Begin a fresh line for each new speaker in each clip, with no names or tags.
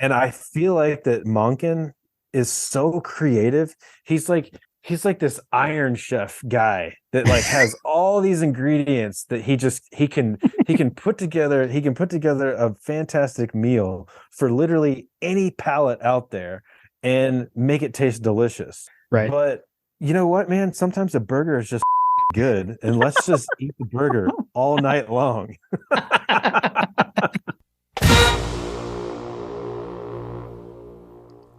And I feel like that Monken is so creative. He's like this Iron Chef guy that like has all these ingredients that he can put together a fantastic meal for literally any palate out there and make it taste delicious.
Right.
But you know what, man? Sometimes a burger is just good, and let's just eat the burger all night long.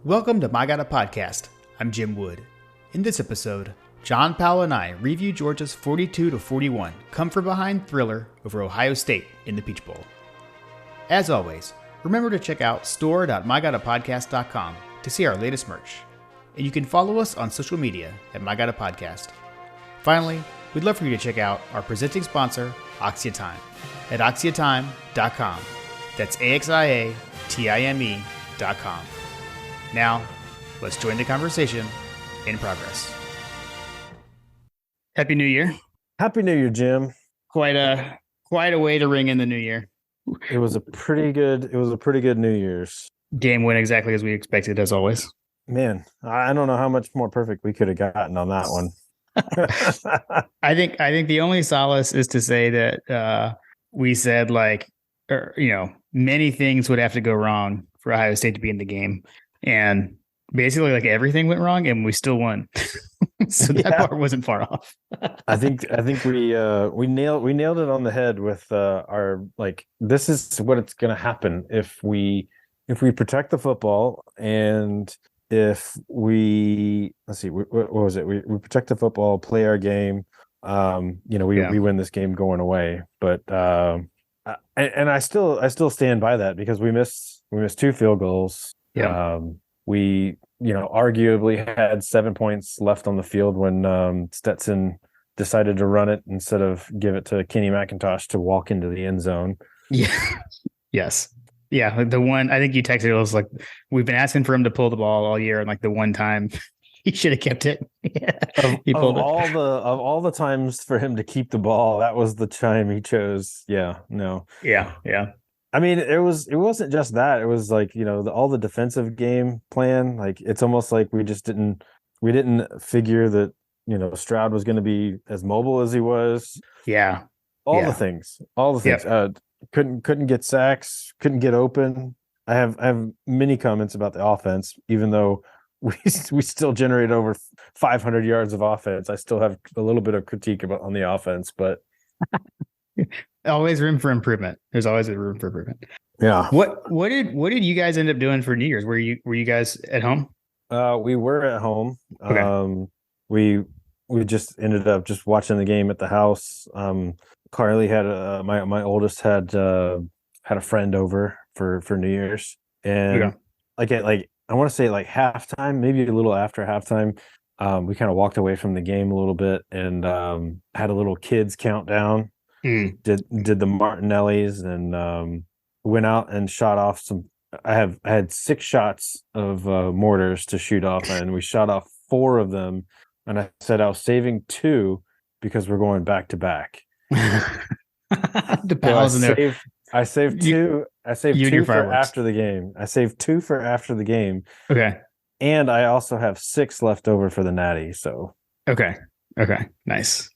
Welcome to My God a Podcast. I'm Jim Wood. In this episode, John Powell and I review Georgia's 42-41 come-from-behind thriller over Ohio State in the Peach Bowl. As always, remember to check out store.mygodapodcast.com to see our latest merch. And you can follow us on social media at My God a Podcast. Finally, we'd love for you to check out our presenting sponsor, Oxia Time, at oxiatime.com. That's AXIATIME.com. Now, let's join the conversation in progress. Happy New Year.
Happy New Year, Jim.
Quite a way to ring in the new year.
It was a pretty good New Year's.
Game went exactly as we expected, as always.
Man, I don't know how much more perfect we could have gotten on that one.
I think the only solace is to say that we said many things would have to go wrong for Ohio State to be in the game, and basically like everything went wrong, and we still won. So that part wasn't far off.
I think we nailed it on the head with our this is what it's going to happen if we protect the football, and if we what was it? We protect the football, play our game. We win this game going away. But and I still stand by that because we missed 2 field goals.
Yeah.
We arguably had 7 points left on the field when Stetson decided to run it instead of give it to Kenny McIntosh to walk into the end zone.
Yeah. Yes. Yeah, the one I think you texted, it was like, we've been asking for him to pull the ball all year, and like the one time he should have kept it. Yeah,
he pulled of all the times for him to keep the ball, that was the time he chose. Yeah, no.
Yeah.
I mean, it wasn't just that. It was like, all the defensive game plan. Like, it's almost like we didn't figure that, Stroud was going to be as mobile as he was.
Yeah.
All the things.
Yeah.
Couldn't get sacks, couldn't get open. I have many comments about the offense, even though we still generate over 500 yards of offense. I still have a little bit of critique on the offense, but
always room for improvement. There's always a room for improvement.
Yeah.
What did you guys end up doing for New Year's? Were you guys at home?
We were at home.
Okay.
We just ended up just watching the game at the house. Carly had my oldest had a friend over for New Year's, and I want to say like halftime, maybe a little after halftime, we kind of walked away from the game a little bit and had a little kids countdown. Did the Martinellis and went out and shot off some. I had 6 shots of mortars to shoot off, and we shot off 4 of them. And I said I was saving 2 because we're going back to back. I saved 2. I saved 2 for after the game. I saved 2 for after the game.
Okay.
And I also have 6 left over for the Natty. So
okay. Nice.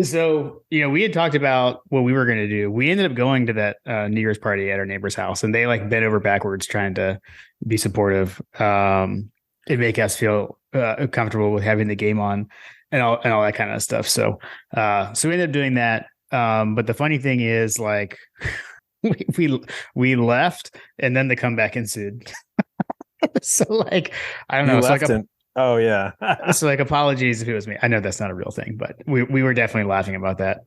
So, we had talked about what we were going to do. We ended up going to that New Year's party at our neighbor's house, and they like bent over backwards trying to be supportive and make us feel comfortable with having the game on and all that kind of stuff. So we ended up doing that. But the funny thing is, like, we left, and then the comeback ensued. So, like, I don't know.
Oh yeah.
So like, apologies if it was me. I know that's not a real thing, but we were definitely laughing about that.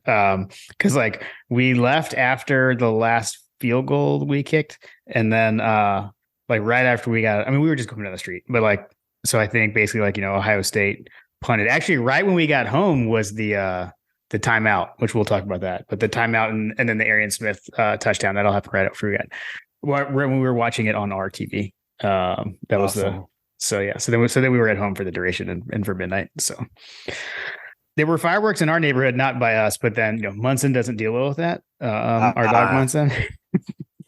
Because like we left after the last field goal we kicked, and then like right after we were just going down the street, but like, so I think basically like, Ohio State punted. Actually, right when we got home was the timeout, which we'll talk about that. But the timeout and then the Arian Smith touchdown, that'll happen right after we got when we were watching it on our TV. That was
awesome.
So then we were at home for the duration and for midnight. So there were fireworks in our neighborhood, not by us, but then Munson doesn't deal well with that. Our dog Munson.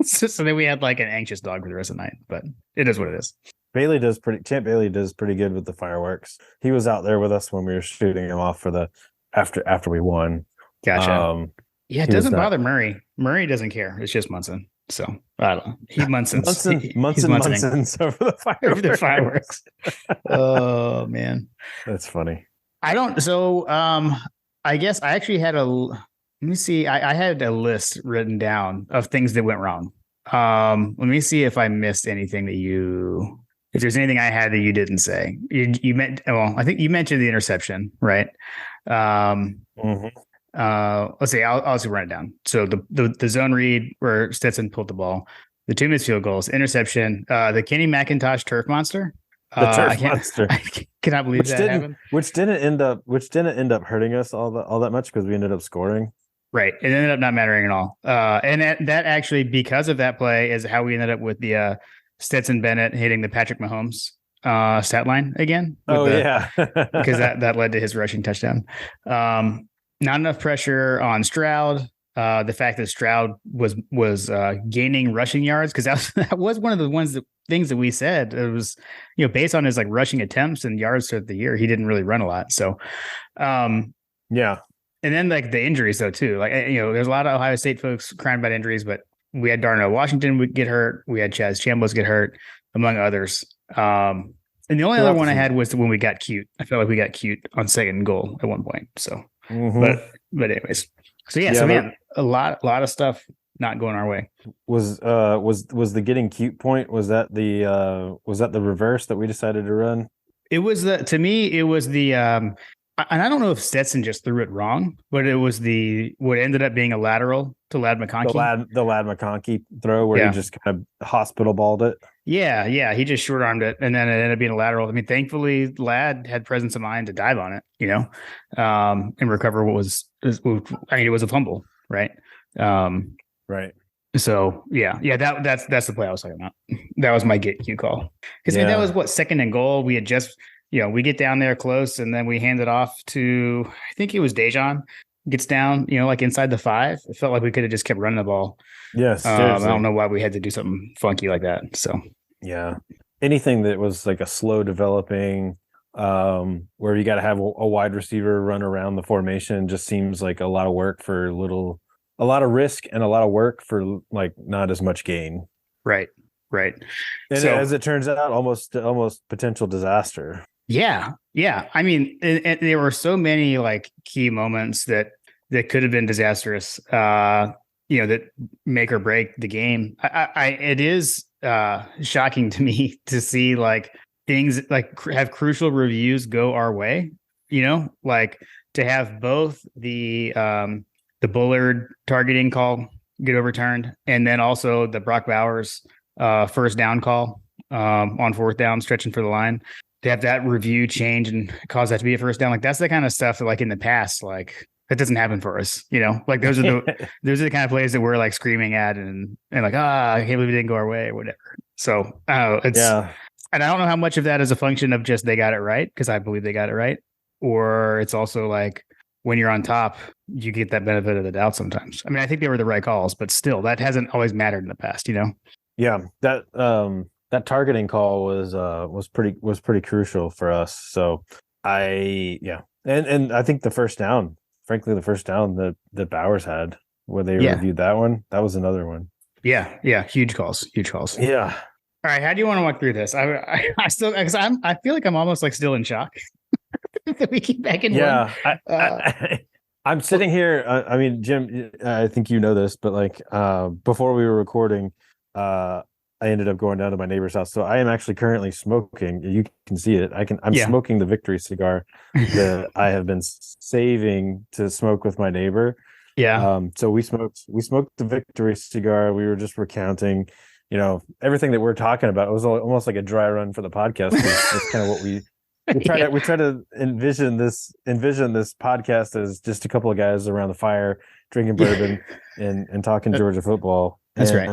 So then we had like an anxious dog for the rest of the night, but it is what it is.
Champ Bailey does pretty good with the fireworks. He was out there with us when we were shooting him off for the after we won.
Gotcha. Yeah, it doesn't bother Murray. Murray doesn't care. It's just Munson. So I don't know. He Munson's
over the fireworks.
Over the fireworks. Oh man,
that's funny.
I don't. So I guess I actually had let me see. I had a list written down of things that went wrong. Let me see if I missed anything if there's anything I had that you didn't say. You meant, well, I think you mentioned the interception, right?
Mm-hmm.
Let's see. I'll also run it down. So the zone read where Stetson pulled the ball, the 2 missed field goals, interception, the Kenny McIntosh turf monster.
The turf monster.
I cannot believe that happened.
Which didn't end up hurting us all that much because we ended up scoring.
Right. It ended up not mattering at all. And that actually, because of that play, is how we ended up with the Stetson Bennett hitting the Patrick Mahomes stat line again.
Yeah.
Because that led to his rushing touchdown. Not enough pressure on Stroud. The fact that Stroud was gaining rushing yards, because that was one of the things that we said. It was, based on his like rushing attempts and yards throughout the year, he didn't really run a lot. So,
yeah.
And then like the injuries though too, like there's a lot of Ohio State folks crying about injuries, but we had Darnell Washington would get hurt, we had Chaz Chambliss get hurt, among others. And the only other one I had was when we got cute. I felt like we got cute on 2nd and goal at one point. So, but anyways, so man, a lot of stuff not going our way.
Was the getting cute point? Was that the reverse that we decided to run?
It was to me, it was the and I don't know if Stetson just threw it wrong, but it was what ended up being a lateral to Ladd McConkey.
The Ladd McConkey throw where he just kind of hospital balled it.
Yeah. He just short armed it, and then it ended up being a lateral. I mean, thankfully, Ladd had presence of mind to dive on it, and recover what was. It was a fumble, right?
Right.
So that's the play I was talking about. That was my get cue call, because that was 2nd and goal. We had just. We get down there close, and then we hand it off to, I think it was Dejon, gets down, like inside the 5. It felt like we could have just kept running the ball.
Yes.
I don't know why we had to do something funky like that. So,
yeah, anything that was like a slow developing, where you got to have a wide receiver run around the formation just seems like a lot of work for a lot of risk and a lot of work for like not as much gain.
Right.
And so, as it turns out, almost potential disaster.
Yeah. I mean, and there were so many like key moments that could have been disastrous, that make or break the game. It is shocking to me to see like things like have crucial reviews go our way, like to have both the Bullard targeting call get overturned, and then also the Brock Bowers first down call on 4th down, stretching for the line. To have that review change and cause that to be a first down, like that's the kind of stuff that, like in the past, like that doesn't happen for us. Like those are the kind of plays that we're like screaming at and like, I can't believe it didn't go our way or whatever. So and I don't know how much of that is a function of just they got it right, because I believe they got it right, or it's also like when you're on top, you get that benefit of the doubt sometimes. I mean, I think they were the right calls, but still, that hasn't always mattered in the past.
Yeah, that targeting call was pretty crucial for us. So and I think the first down that Bowers had, where they reviewed that one, that was another one.
Yeah, huge calls.
Yeah.
All right, how do you want to walk through this? I still, because I feel like I'm almost like still in shock that we keep back in.
Yeah, I'm sitting here. I mean, Jim, I think you know this, but like before we were recording, I ended up going down to my neighbor's house. So I am actually currently smoking. You can see it. I'm smoking the Victory cigar that I have been saving to smoke with my neighbor.
Yeah.
So we smoked the Victory cigar. We were just recounting, everything that we're talking about. It was almost like a dry run for the podcast. That's kind of what we try to envision this podcast as just a couple of guys around the fire drinking bourbon and talking Georgia football.
That's right.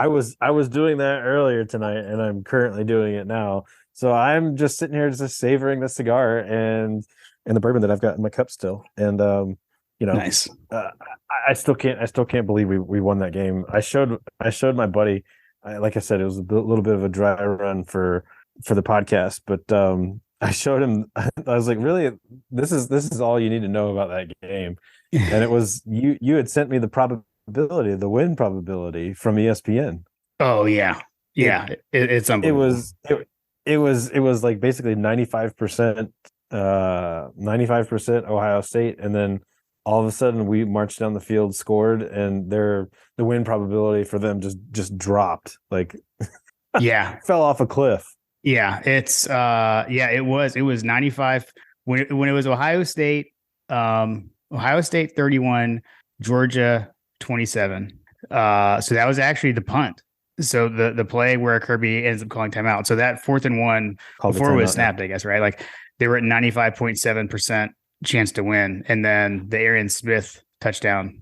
I was doing that earlier tonight, and I'm currently doing it now. So I'm just sitting here just savoring the cigar and the bourbon that I've got in my cup still. And You know,
Nice.
I still can't believe we won that game. I showed my buddy. Like I said, it was a little bit of a dry run for the podcast, but I showed him. I was like, really, this is all you need to know about that game. And it was you had sent me the probability, the win probability from ESPN.
Oh yeah, yeah, it's unbelievable.
It was like basically 95%, 95% Ohio State, and then all of a sudden we marched down the field, scored, and the win probability for them just dropped, like
Yeah,
fell off a cliff.
yeah, it was 95 when it was Ohio State 31, Georgia 27. So that was actually the punt. So the play where Kirby ends up calling timeout. So that 4th and 1 before it was snapped, I guess, right? Like they were at 95.7% chance to win, and then the Arian Smith touchdown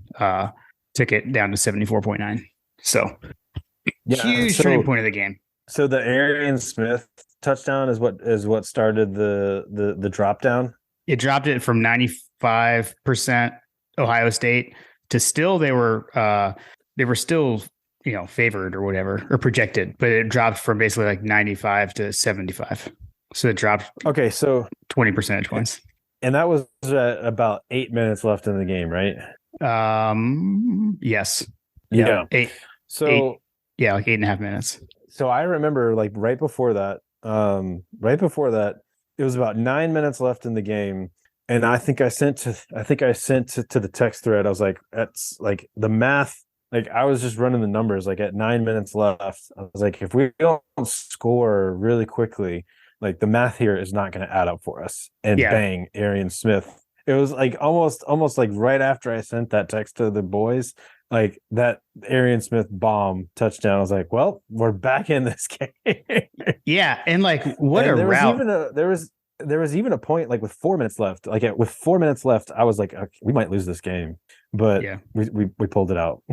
took it down to 74.9. So huge turning point of the game.
So the Arian Smith touchdown is what started the drop down.
It dropped it from 95% Ohio State to still they were still, you know, favored or whatever, or projected, but it dropped from basically like 95 to 75. So it dropped 20 percentage points.
And that was about 8 minutes left in the game, right?
Yes.
Yeah.
Like 8.5 minutes.
So I remember like right before that, it was about 9 minutes left in the game. And I think I sent to the text thread. I was like, that's like the math. Like I was just running the numbers, like at 9 minutes left. I was like, if we don't score really quickly, like the math here is not going to add up for us. And bang, Arian Smith. It was like almost like right after I sent that text to the boys, like that Arian Smith bomb touchdown. I was like, well, we're back in this game.
Yeah. And like, what a route.
There was even a point like with 4 minutes left. Like with 4 minutes left, I was like, okay, we might lose this game, but we pulled it out.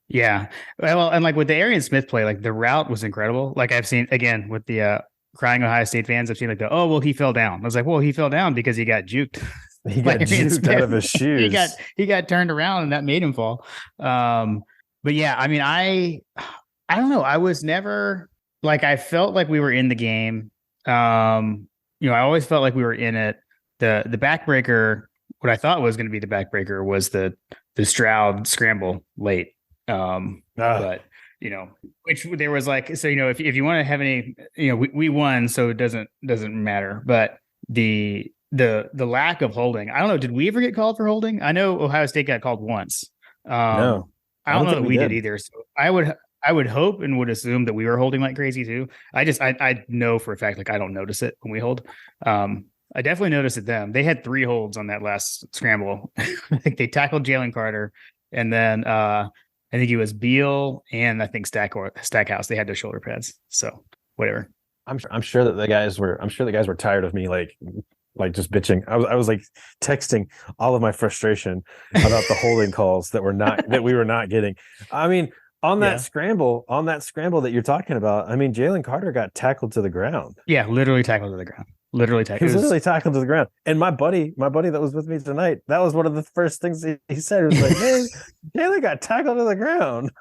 Yeah. Well, and like with the Arian Smith play, like the route was incredible. Like I've seen again with the crying Ohio State fans, I've seen like he fell down. I was like, well, he fell down because he got juked.
He got juked out of his shoes.
He got turned around and that made him fall. But yeah, I mean, I don't know. I was never like, I felt like we were in the game. You know, I always felt like we were in it. The backbreaker, what I thought was going to be the backbreaker was the Stroud scramble late. But you know, which there was like, so, you know, if you want to have any, you know, we won, so it doesn't matter. But the lack of holding, I don't know. Did we ever get called for holding? I know Ohio State got called once.
No,
I don't know that we did either. So I would hope and would assume that we were holding like crazy too. I know for a fact, like I don't notice it when we hold. I definitely noticed it them. They had 3 holds on that last scramble. Like they tackled Jalen Carter, and then I think it was Beal and I think Stackhouse. They had their shoulder pads. So whatever.
I'm sure that the guys were tired of me like just bitching. I was like texting all of my frustration about the holding calls that we were not getting. I mean, on that scramble that you're talking about, I mean, Jalen Carter got tackled to the ground.
Yeah, literally tackled to the ground. Literally tackled.
He was literally tackled to the ground. And my buddy that was with me tonight, that was one of the first things he said. He was like, "Man, Jalen got tackled to the ground."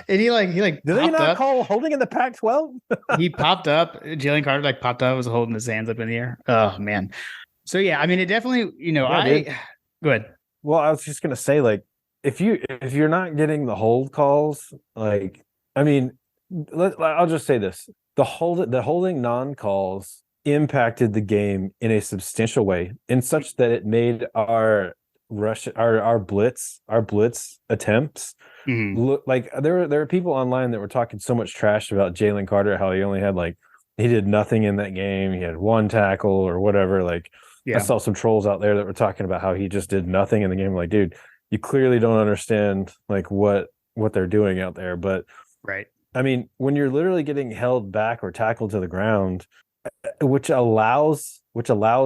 And he did
they not call holding in the Pac-12?
He popped up. Jalen Carter popped up, was holding his hands up in the air. Oh man. So yeah, I mean, it definitely, you know, go ahead.
Well, I was just gonna say, like, if you're not getting the hold calls, like, I mean, I'll just say this: the holding non-calls impacted the game in a substantial way, in such that it made our blitz attempts look like there were people online that were talking so much trash about Jalen Carter, how he did nothing in that game. He had 1 tackle or whatever. Like, I saw some trolls out there that were talking about how he just did nothing in the game. Like, dude, you clearly don't understand like what they're doing out there. But
right,
I mean, when you're literally getting held back or tackled to the ground, which allows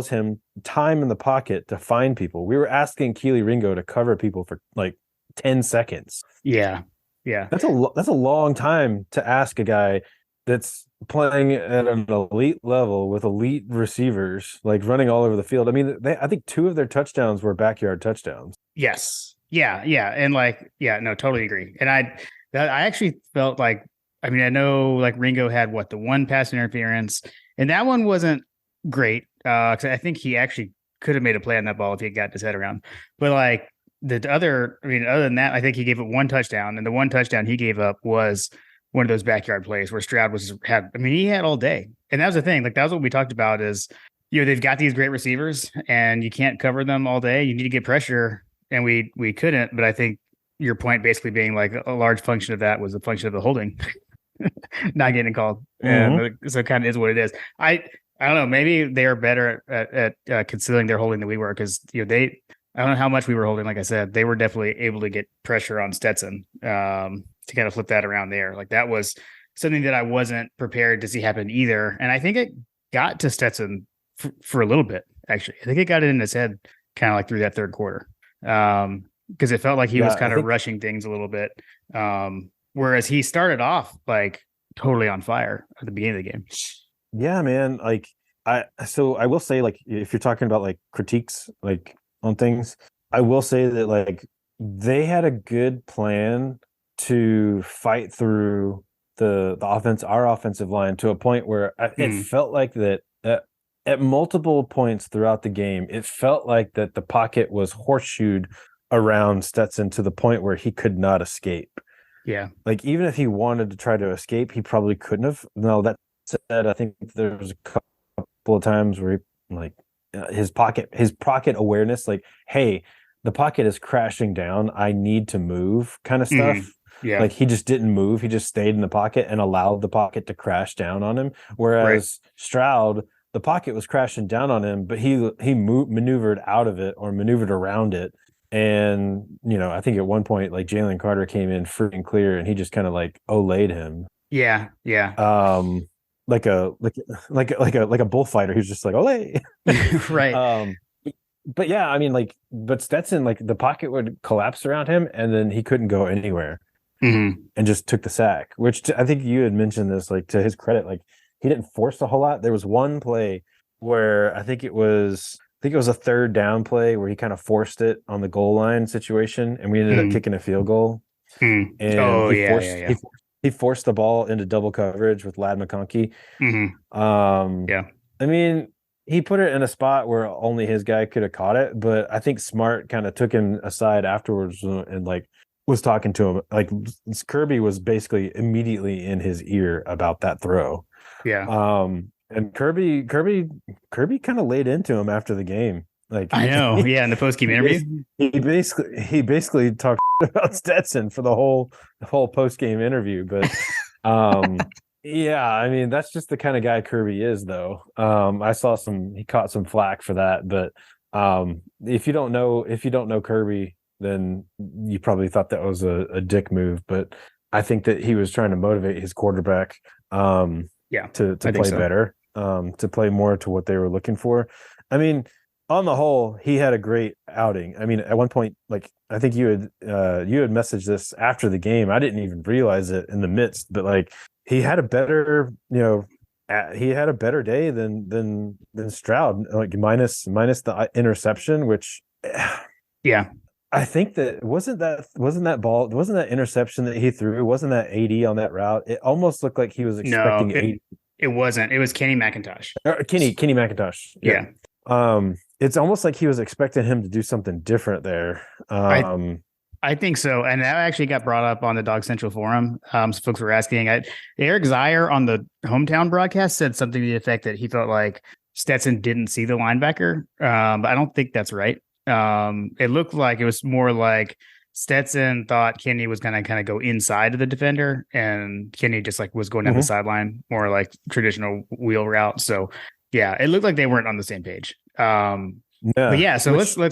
him time in the pocket to find people. We were asking Keely Ringo to cover people for like 10 seconds.
Yeah.
That's a long time to ask a guy that's playing at an elite level with elite receivers, like running all over the field. I mean, I think 2 of their touchdowns were backyard touchdowns.
Yes. Yeah. Yeah. And like, yeah, no, totally agree. And I actually felt like, I mean, I know like Ringo had the one pass interference, and that one wasn't great. 'Cause I think he actually could have made a play on that ball if he had gotten his head around. But like the other, I mean, other than that, I think he gave it one touchdown, and the one touchdown he gave up was one of those backyard plays where Stroud I mean, he had all day. And that was the thing. Like that was what we talked about is, they've got these great receivers and you can't cover them all day. You need to get pressure, and we couldn't. But I think your point basically being like a large function of that was a function of the holding, not getting called. And so it kind of is what it is. I don't know. Maybe they are better at concealing their holding than we were, because I don't know how much we were holding. Like I said, they were definitely able to get pressure on Stetson to kind of flip that around there. Like that was something that I wasn't prepared to see happen either. And I think it got to Stetson for a little bit, actually. I think it got it in his head kind of like through that third quarter. Because it felt like he was kind of rushing things a little bit. Whereas he started off like totally on fire at the beginning of the game.
Yeah, man. Like I will say, like, if you're talking about like critiques like on things, I will say that like they had a good plan to fight through our offensive line to a point where it felt like that at multiple points throughout the game, it felt like that the pocket was horseshoed around Stetson to the point where he could not escape.
Yeah.
Like even if he wanted to try to escape, he probably couldn't have. No, that said, I think there was a couple of times where he, like his pocket awareness, like, hey, the pocket is crashing down, I need to move kind of stuff.
Yeah.
Like he just didn't move. He just stayed in the pocket and allowed the pocket to crash down on him. Whereas Stroud, the pocket was crashing down on him, but he maneuvered out of it or maneuvered around it. And, I think at one point, like Jalen Carter came in free and clear and he just kind of like Olayed him.
Yeah. Yeah.
Like a bullfighter. He was just like, Olay.
Right.
But yeah, I mean, but Stetson, like the pocket would collapse around him and then he couldn't go anywhere and just took the sack, which I think you had mentioned this, like to his credit, like he didn't force a whole lot. There was one play where I think it was a third down play where he kind of forced it on the goal line situation and we ended up kicking a field goal. And he forced the ball into double coverage with Ladd McConkey. I mean, he put it in a spot where only his guy could have caught it, but I think Smart kind of took him aside afterwards and like was talking to him. Like Kirby was basically immediately in his ear about that throw.
Yeah.
And Kirby kind of laid into him after the game. Like
I know, yeah, in the post-game interview.
He basically talked about Stetson for the whole post-game interview. But yeah, I mean that's just the kind of guy Kirby is, though. I saw he caught some flack for that, but if you don't know Kirby, then you probably thought that was a dick move. But I think that he was trying to motivate his quarterback to play better, to play more to what they were looking for. I mean, on the whole, he had a great outing. I mean, at one point, like I think you had messaged this after the game. I didn't even realize it in the midst, but like he had a better, day than Stroud, like minus the interception, which I think that wasn't that interception that he threw, wasn't that 80 on that route? It almost looked like he was expecting 80.
It wasn't. It was Kenny McIntosh.
Kenny McIntosh. Yeah. It's almost like he was expecting him to do something different there.
I think so. And that actually got brought up on the Dog Central forum. Some folks were asking. Eric Zier on the hometown broadcast said something to the effect that he felt like Stetson didn't see the linebacker. But I don't think that's right. It looked like it was more like Stetson thought Kenny was going to kind of go inside of the defender, and Kenny just like was going down the sideline, more like traditional wheel route. So yeah, it looked like they weren't on the same page. But yeah, so let's oh,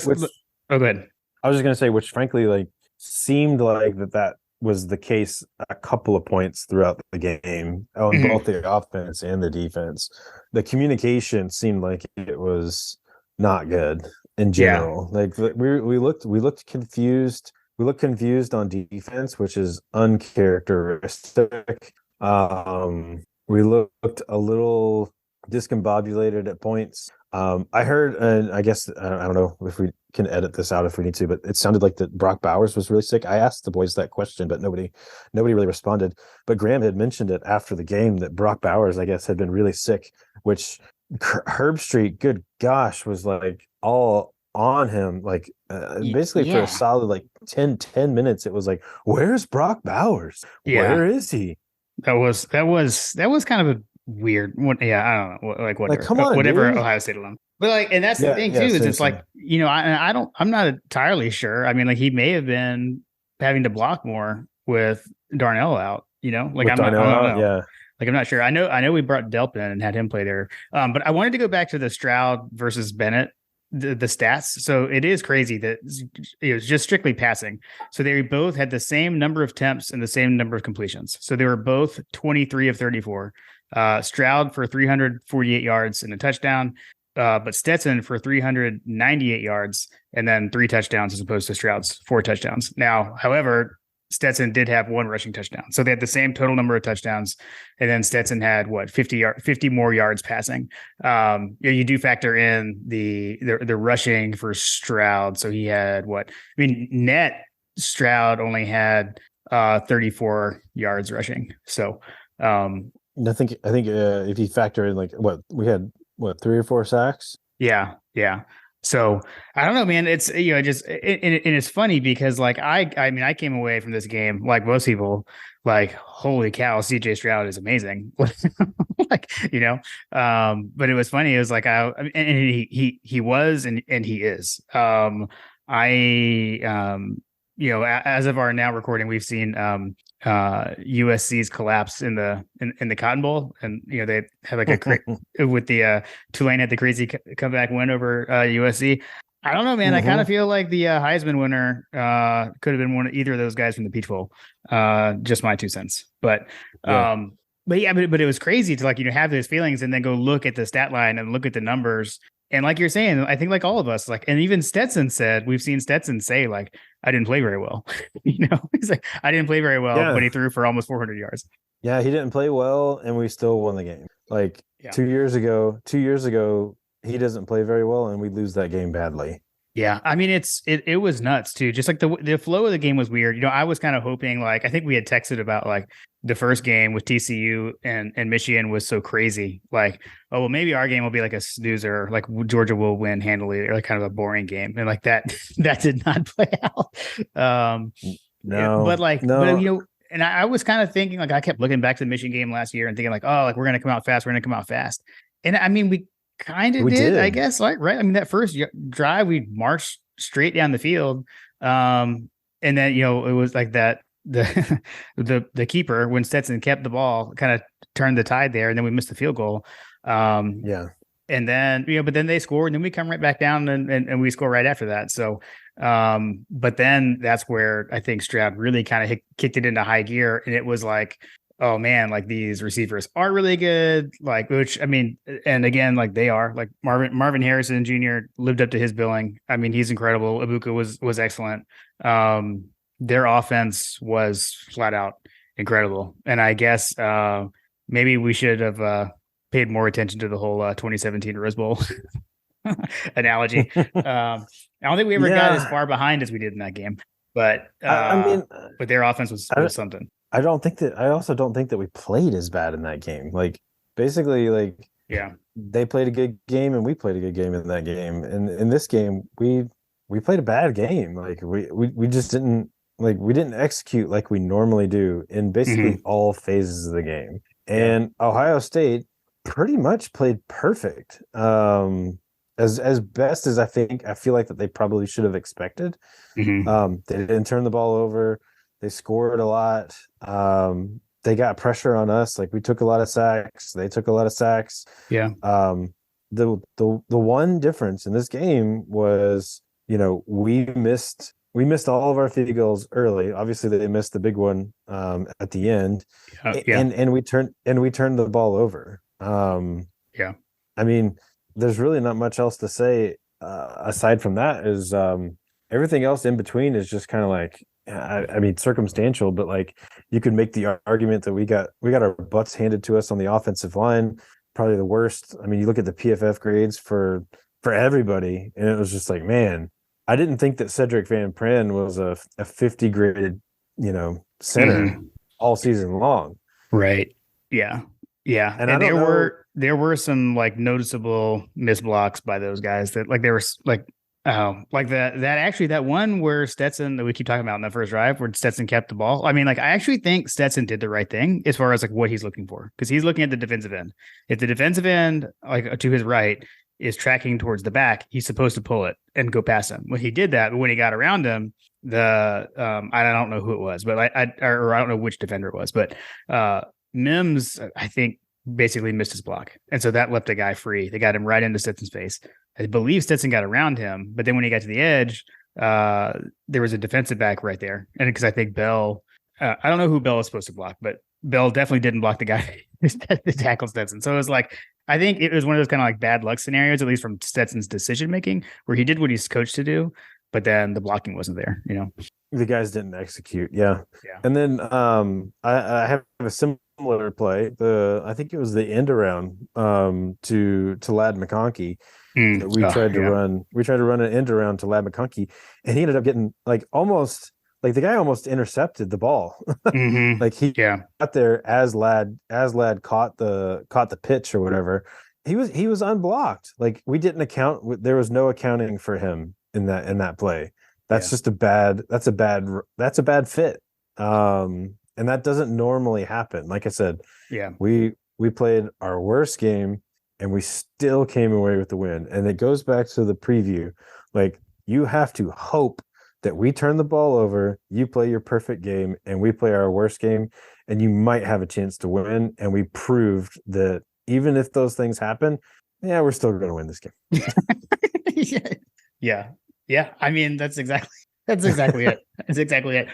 go ahead.
I was just gonna say, which frankly, like, seemed like that was the case a couple of points throughout the game on both the offense and the defense. The communication seemed like it was not good in general. Like we looked confused. We looked confused on defense, which is uncharacteristic. We looked a little discombobulated at points. I heard, and I guess I don't know if we can edit this out if we need to, but it sounded like that Brock Bowers was really sick. I asked the boys that question, but nobody really responded. But Graham had mentioned it after the game that Brock Bowers, I guess, had been really sick, which Herb Street, good gosh, was like all on him, like basically for a solid like 10 minutes. It was like, where's Brock Bowers? Where is he?
That was kind of a weird one. Yeah, I don't know. Like whatever.
Like, come on,
whatever
dude.
Ohio State alone. But like, and that's the thing too, is it's like, I'm not entirely sure. I mean, like he may have been having to block more with Darnell out, like I don't know.
Yeah.
Like I'm not sure. I know we brought Delp in and had him play there. But I wanted to go back to the Stroud versus Bennett, the stats. So it is crazy that it was just strictly passing. So they both had the same number of attempts and the same number of completions. So they were both 23 of 34. Stroud for 348 yards and a touchdown, but Stetson for 398 yards and then 3 touchdowns as opposed to Stroud's 4 touchdowns. Now, however, Stetson did have 1 rushing touchdown. So they had the same total number of touchdowns. And then Stetson had 50 more yards passing. You do factor in the rushing for Stroud. So he had net Stroud only had 34 yards rushing. So
I think if you factor in we had 3 or 4 sacks.
Yeah. So I don't know, man. It's just and it's funny because like I mean I came away from this game like most people like holy cow, CJ Stroud is amazing. But it was funny. It was like he was and he is. As of our now recording, we've seen USC's collapse in the Cotton Bowl, and they had like with the Tulane had the crazy comeback win over USC. I don't know, man. I kind of feel like the Heisman winner could have been either of those guys from the Peach Bowl. Just my 2 cents, but it was crazy to have those feelings and then go look at the stat line and look at the numbers. And like you're saying, I think like all of us, and even Stetson said, we've seen Stetson say like, I didn't play very well. He's like, I didn't play very well, but he threw for almost 400 yards. Yeah,
he didn't play well, and we still won the game. 2 years ago, he doesn't play very well, and we lose that game badly.
Yeah, I mean it was nuts too. Just like the flow of the game was weird. I was kind of hoping I think we had texted about the first game with TCU and Michigan was so crazy. Like, oh well, maybe our game will be like a snoozer. Like Georgia will win handily, or like kind of a boring game, and like that did not play out.
No.
And I was kind of thinking I kept looking back to the Michigan game last year and thinking we're gonna come out fast. And I mean we kind of did, I guess, right? I mean, that first drive, we marched straight down the field. And then, it was like that, the keeper, when Stetson kept the ball, kind of turned the tide there. And then we missed the field goal. And then, but then they scored and then we come right back down and we score right after that. So, but then that's where I think Stroud really kind of kicked it into high gear. And it was like, oh man, these receivers are really good. Which I mean, and again, they are Marvin Harrison Jr. lived up to his billing. I mean, he's incredible. Ibuka was excellent. Their offense was flat out incredible. And I guess maybe we should have paid more attention to the whole 2017 Rose Bowl analogy. I don't think we ever got as far behind as we did in that game, but but their offense was something.
I also don't think that we played as bad in that game. Basically, they played a good game and we played a good game in that game. And in this game, we played a bad game. We just didn't we didn't execute like we normally do in basically all phases of the game. And Ohio State pretty much played perfect. As best as I feel like that they probably should have expected. They didn't turn the ball over. They scored a lot. They got pressure on us. We took a lot of sacks. They took a lot of sacks.
Yeah.
The one difference in this game was, we missed all of our field goals early. Obviously, they missed the big one at the end. And we turned the ball over. I mean, there's really not much else to say aside from that. Is everything else in between is just kind of I mean, circumstantial, but you could make the argument that we got our butts handed to us on the offensive line. probably the worst. I mean, you look at the PFF grades for everybody, and it was just like, man, I didn't think that Cedric Van Pran was a 50 graded, center all season long.
Right. Yeah. Yeah.
And I don't know.
There were some like noticeable missed blocks by those guys that like there was like like that one where Stetson that we keep talking about in the first drive where Stetson kept the ball. I mean, like I actually think Stetson did the right thing as far as like what he's looking for, because he's looking at the defensive end. If the defensive end, like to his right, is tracking towards the back, he's supposed to pull it and go past him. When he did that, but when he got around him, I don't know who it was, but I don't know which defender it was, but Mims, I think, basically missed his block. And so that left a guy free. They got him right into Stetson's face. I believe Stetson got around him, but then when he got to the edge, there was a defensive back right there. And because I think Bell, I don't know who Bell is supposed to block, but Bell definitely didn't block the guy that tackled Stetson. So it was like, I think it was one of those kind of like bad luck scenarios, at least from Stetson's decision making, where he did what he's coached to do, but then the blocking wasn't there,
The guys didn't execute. Yeah.
Yeah.
And then I have a similar play. I think it was the end around to Ladd McConkey. We tried to run an end around to Ladd McConkey, and he ended up getting like almost like the guy almost intercepted the ball. Like he got there as Ladd caught the pitch or whatever. He was unblocked. Like we didn't account. There was no accounting for him in that play. That's just a bad fit. And that doesn't normally happen. Like I said, we played our worst game and we still came away with the win. And it goes back to the preview. Like you have to hope that we turn the ball over, you play your perfect game, and we play our worst game, and you might have a chance to win. And we proved that even if those things happen, we're still going to win this game.
Yeah. I mean, that's exactly it. That's exactly it.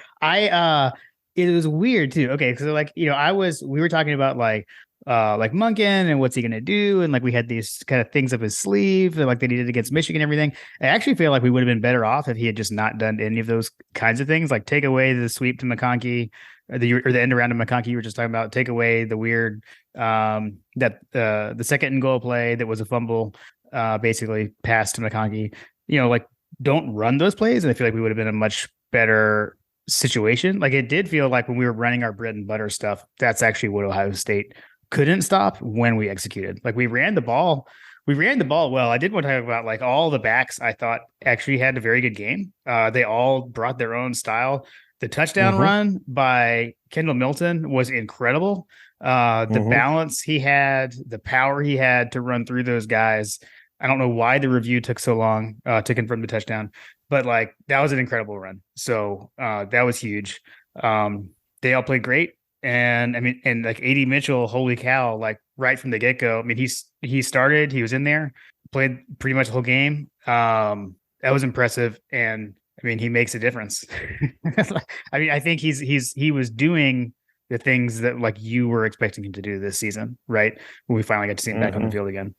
It was weird too. Okay. So like, we were talking about like Monken and what's he going to do. And like, we had these kind of things up his sleeve and like they did against Michigan and everything. I actually feel like we would have been better off if he had just not done any of those kinds of things. Like take away the sweep to McConkey or the end around to McConkey you were just talking about, take away the weird, the second and goal play that was a fumble, basically passed to McConkey, like don't run those plays. And I feel like we would have been in a much better situation. Like it did feel like when we were running our bread and butter stuff, that's actually what Ohio State couldn't stop when we executed. Like we ran the ball well. I did want to talk about like all the backs I thought actually had a very good game. They all brought their own style. The touchdown run by Kendall Milton was incredible. The balance he had, the power he had to run through those guys. I don't know why the review took so long to confirm the touchdown, but like that was an incredible run. So that was huge. They all played great. And I mean, and like AD Mitchell, holy cow, like right from the get-go. I mean, he started, he was in there, played pretty much the whole game. That was impressive. And I mean, he makes a difference. I mean, I think he was doing the things that like you were expecting him to do this season, right? When we finally got to see him back on the field again.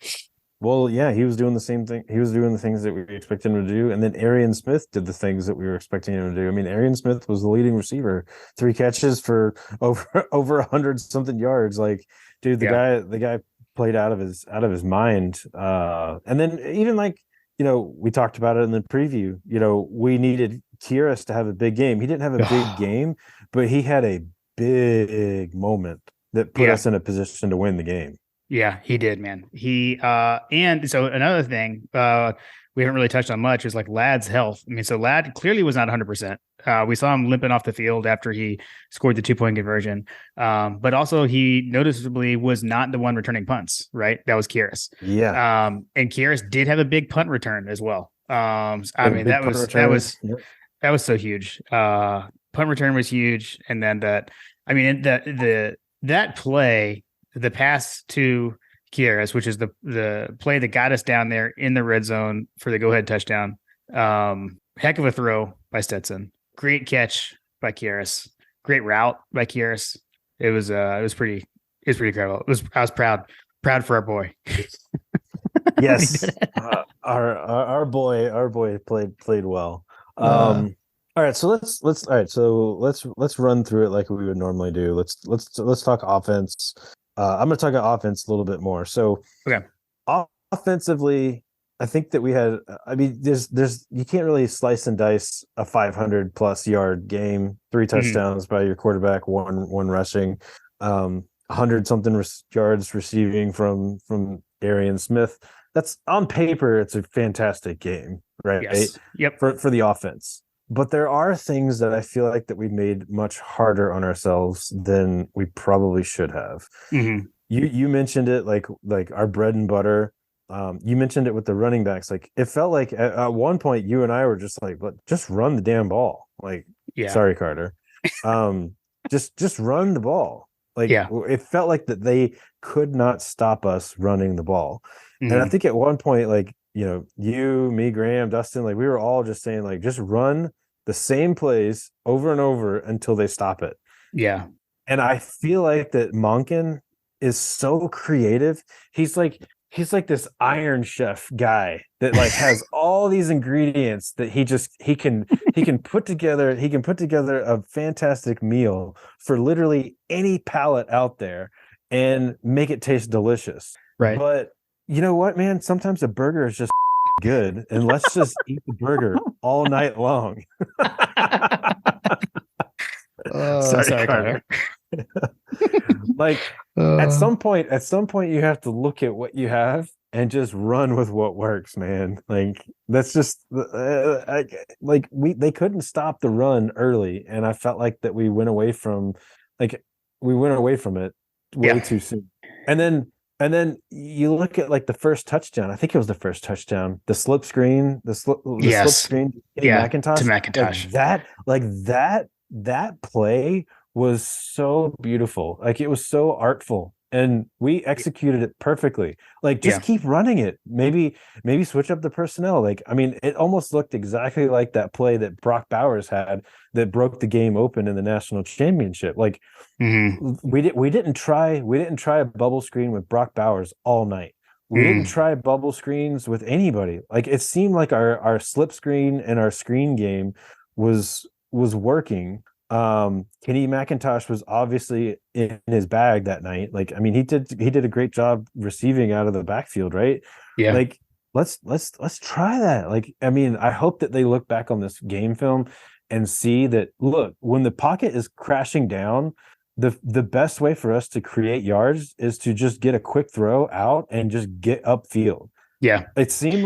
Well, yeah, he was doing the same thing. He was doing the things that we expected him to do. And then Arian Smith did the things that we were expecting him to do. I mean, Arian Smith was the leading receiver, 3 catches for over 100 something yards. Like, dude, the guy played out of his mind. And then even like, we talked about it in the preview, we needed Kearis to have a big game. He didn't have a big game, but he had a big moment that put us in a position to win the game.
Yeah, he did, man. And so another thing we haven't really touched on much is like Ladd's health. I mean, so Ladd clearly was not 100%. We saw him limping off the field after he scored the 2-point conversion. But also he noticeably was not the one returning punts, right? That was Kearis.
Yeah.
And Kearis did have a big punt return as well. I mean, that was so huge. Punt return was huge. And then that play, the pass to Kearis, which is the play that got us down there in the red zone for the go-ahead touchdown. Heck of a throw by Stetson. Great catch by Kearis. Great route by Kearis. It was pretty incredible. I was proud for our boy.
Yes, our boy played well. All right, so let's run through it like we would normally do. Let's talk offense. I'm going to talk about offense a little bit more. So,
Okay.
offensively, I think that we had. I mean, there's you can't really slice and dice a 500 plus yard game, three
Mhm.
touchdowns by your quarterback, one rushing, 100 something yards receiving from Arian Smith. That's on paper, it's a fantastic game, right?
Yes. Yep.
For the offense. But there are things that I feel like that we made much harder on ourselves than we probably should have.
Hmm.
You mentioned it, like our bread and butter. You mentioned it with the running backs. Like it felt like at one point you and I were just like, just run the damn ball. Like,
Yeah.
sorry, Carter. Um, just run the ball. Like
Yeah.
it felt like that they could not stop us running the ball. And I
Hmm.
think at one point, like, you, me, Graham, Dustin, like we were all just saying, like, just run the same plays over and over until they stop it.
Yeah.
And I feel like that Monken is so creative. He's like this Iron Chef guy that like has all these ingredients that he can put together a fantastic meal for literally any palate out there and make it taste delicious.
Right.
But you know what, man? Sometimes a burger is just good, and let's just eat the burger all night long.
Oh,
Sorry,
sorry, Connor.
Carter. Like
Uh,
at some point you have to look at what you have and just run with what works, man. Like that's just like they couldn't stop the run early, and I felt like that like we went away from it way
yeah.
too soon. And then you look at like the first touchdown. I think it was the first touchdown. The slip
Yes.
screen, Kenny
Yeah. To
McIntosh,
Macintosh.
that play was so beautiful. Like it was so artful, and we executed it perfectly. Like just
Yeah.
keep running it. Maybe switch up the personnel. Like I mean, it almost looked exactly like that play that Brock Bowers had that broke the game open in the national championship. Like
Hmm.
we didn't try a bubble screen with Brock Bowers all night. We didn't
Mm.
try bubble screens with anybody. Like it seemed like our slip screen and our screen game was working. Kenny McIntosh was obviously in his bag that night. Like I mean, he did a great job receiving out of the backfield, right?
Yeah.
Like let's try that. Like I mean, I hope that they look back on this game film and see that, look, when the pocket is crashing down, the best way for us to create yards is to just get a quick throw out and just get upfield.
Yeah.
It seemed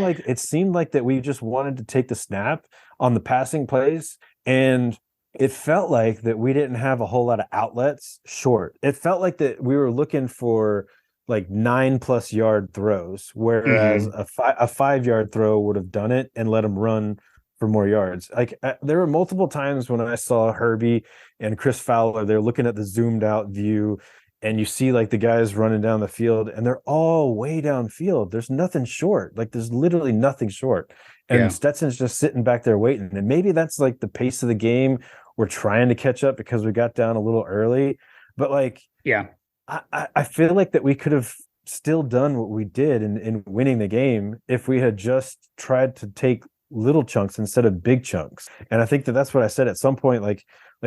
like that we just wanted to take the snap on the passing plays, and it felt like that we didn't have a whole lot of outlets short. It felt like that we were looking for like 9+ yard throws, whereas
Hmm.
a 5 yard throw would have done it and let them run for more yards. Like there were multiple times when I saw Herbie and Chris Fowler, they're looking at the zoomed out view, and you see like the guys running down the field, and they're all way downfield. There's nothing short. Like there's literally nothing short. And
Yeah.
Stetson's just sitting back there waiting. And maybe that's like the pace of the game. We're trying to catch up because we got down a little early. But like
Yeah.
I feel like that we could have still done what we did in winning the game if we had just tried to take little chunks instead of big chunks. And I think that that's what I said at some point. Like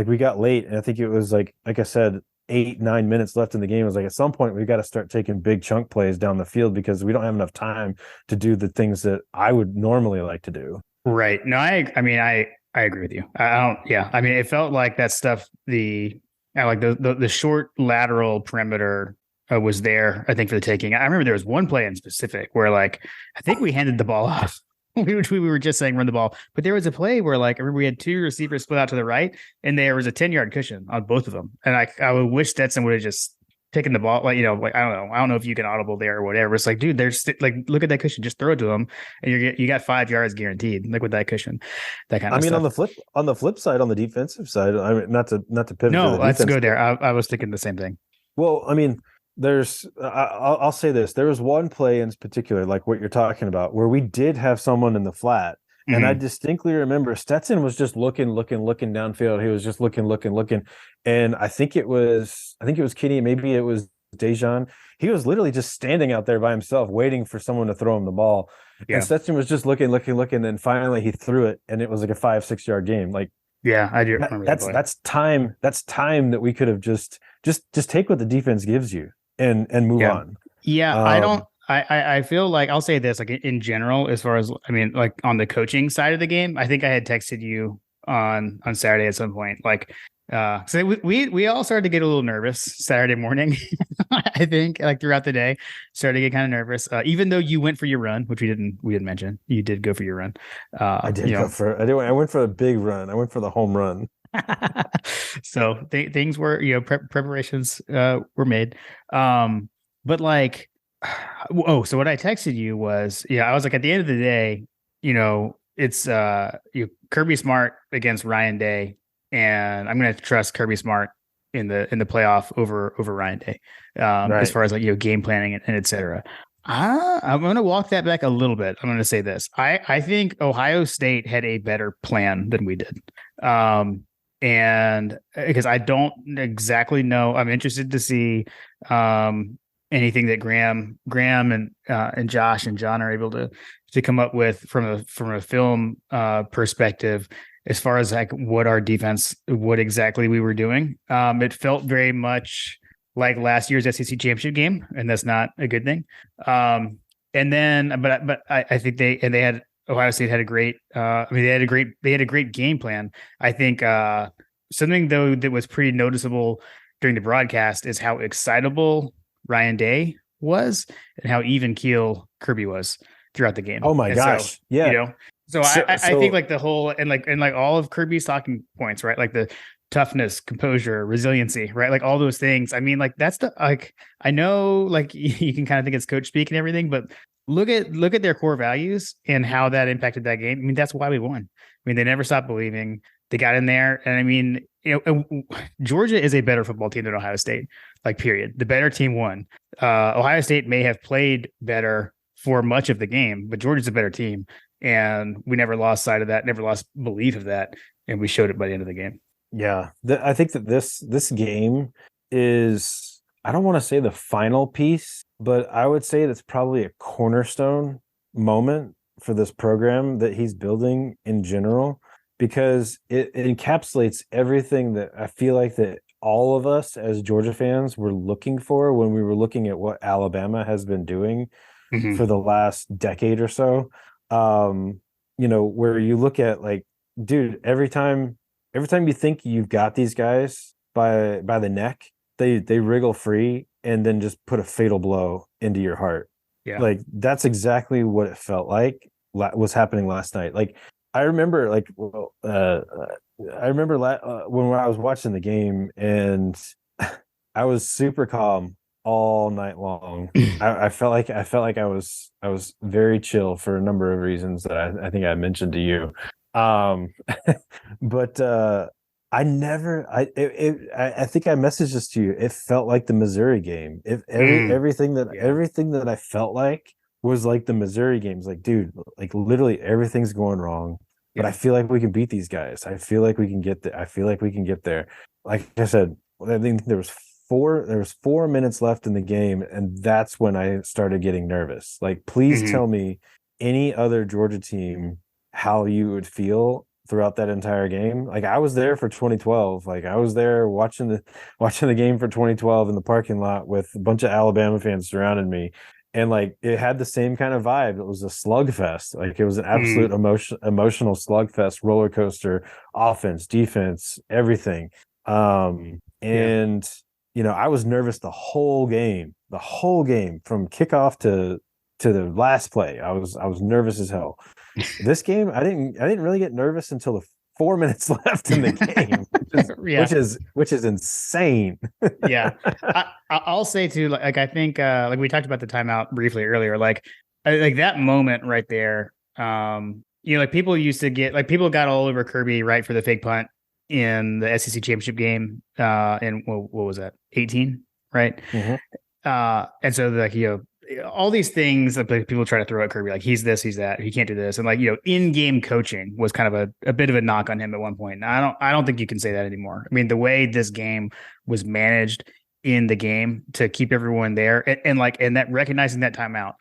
we got late, and I think it was like I said, 8-9 minutes left in the game. I was like, at some point we got to start taking big chunk plays down the field because we don't have enough time to do the things that I would normally like to do.
Right. No, I mean, I agree with you. I don't, yeah. I mean, it felt like that stuff, I like the short lateral perimeter was there, I think, for the taking. I remember there was one play in specific where like, I think we handed the ball off. We were just saying run the ball, but there was a play where like I remember we had two receivers split out to the right, and there was a 10-yard cushion on both of them. And I would wish Stetson would have just taken the ball, like like I don't know if you can audible there or whatever. It's like, dude, there's like look at that cushion, just throw it to them, and you got 5 yards guaranteed. Like with that cushion, that kind
I
of
mean,
stuff.
on the flip side, on the defensive side, I mean, not to pivot to
No,
the
let's
defense.
go there. I was thinking the same thing.
Well, I mean, I'll say this. There was one play in particular, like what you're talking about, where we did have someone in the flat. And I
Hmm.
distinctly remember Stetson was just looking downfield. He was just looking. And I think it was Kenny, maybe it was Dejan. He was literally just standing out there by himself, waiting for someone to throw him the ball. And
Yeah,
Stetson was just looking. And finally he threw it, and it was like a 5-6 yard game. Like
yeah, I do
that,
remember that
that's
play.
that's time. That's time that we could have just take what the defense gives you. and move
Yeah.
on.
Yeah. I don't,
Um,
I feel like I'll say this, like in general, as far as, I mean, like on the coaching side of the game, I think I had texted you on Saturday at some point, like, so we all started to get a little nervous Saturday morning. I think like throughout the day, started to get kind of nervous. Even though you went for your run, which we didn't mention, you did go for your run.
I
You
did go
know,
for I went for a big run. I went for the home run.
so things were, preparations were made. But like, oh, so what I texted you was, yeah, I was like, at the end of the day, it's Kirby Smart against Ryan Day, and I'm gonna trust Kirby Smart in the playoff over Ryan Day, as
Right.
far as like game planning and et cetera. I'm going to walk that back a little bit. I'm going to say this. I think Ohio State had a better plan than we did. And because I don't exactly know, I'm interested to see anything that Graham and Josh and John are able to come up with from a film perspective, as far as like what exactly we were doing. It felt very much like last year's SEC championship game, and that's not a good thing. And then, but I think they had Ohio State had a great. I mean, they had a great game plan. I think something though that was pretty noticeable during the broadcast is how excitable Ryan Day was and how even keel Kirby was throughout the game.
Oh my
And
gosh.
so,
Yeah.
so I think like the whole and like all of Kirby's talking points, right? Like the toughness, composure, resiliency, right? Like all those things. I mean, like that's the like I know like you can kind of think it's coach speak and everything, but look at their core values and how that impacted that game. I mean, that's why we won. I mean, they never stopped believing. They got in there, and I mean, Georgia is a better football team than Ohio State. Like, period. The better team won. Ohio State may have played better for much of the game, but Georgia's a better team, and we never lost sight of that. Never lost belief of that, and we showed it by the end of the game.
Yeah. I think that this game is, I don't want to say the final piece, but I would say that's probably a cornerstone moment for this program that he's building in general, because it encapsulates everything that I feel like that all of us as Georgia fans were looking for when we were looking at what Alabama has been doing for the last decade or so. Where you look at like, dude, every time you think you've got these guys by the neck, they wriggle free and then just put a fatal blow into your heart.
Yeah.
Like that's exactly what it felt like was happening last night. Like I remember when I was watching the game, and I was super calm all night long. I felt like I was very chill for a number of reasons that I think I mentioned to you. But I never I think I messaged this to you. It felt like the Missouri game. If everything that I felt like was like the Missouri games. Like, dude, like literally everything's going wrong. But I feel like we can beat these guys. I feel like we can get there. I feel like we can get there. Like I said, I think there was 4 minutes left in the game, and that's when I started getting nervous. Like, please tell me any other Georgia team how you would feel throughout that entire game. Like I was there for 2012. Like I was there watching the game for 2012 in the parking lot with a bunch of Alabama fans surrounding me. And like it had the same kind of vibe. It was a slugfest. Like it was an absolute emotional slugfest, roller coaster, offense, defense, everything. I was nervous the whole game from kickoff to the last play. I was nervous as hell. This game, I didn't really get nervous until the 4 minutes left in the game, which is insane.
Yeah, I'll say too. Like I think, like we talked about the timeout briefly earlier. Like that moment right there. Like people used to get like people got all over Kirby right for the fake punt in the SEC championship game. And what was that? 18, right? And so like all these things that people try to throw at Kirby, like he's this, he's that, he can't do this, and like in-game coaching was kind of a bit of a knock on him at one point. And I don't think you can say that anymore. I mean, the way this game was managed in the game to keep everyone there, and that recognizing that timeout,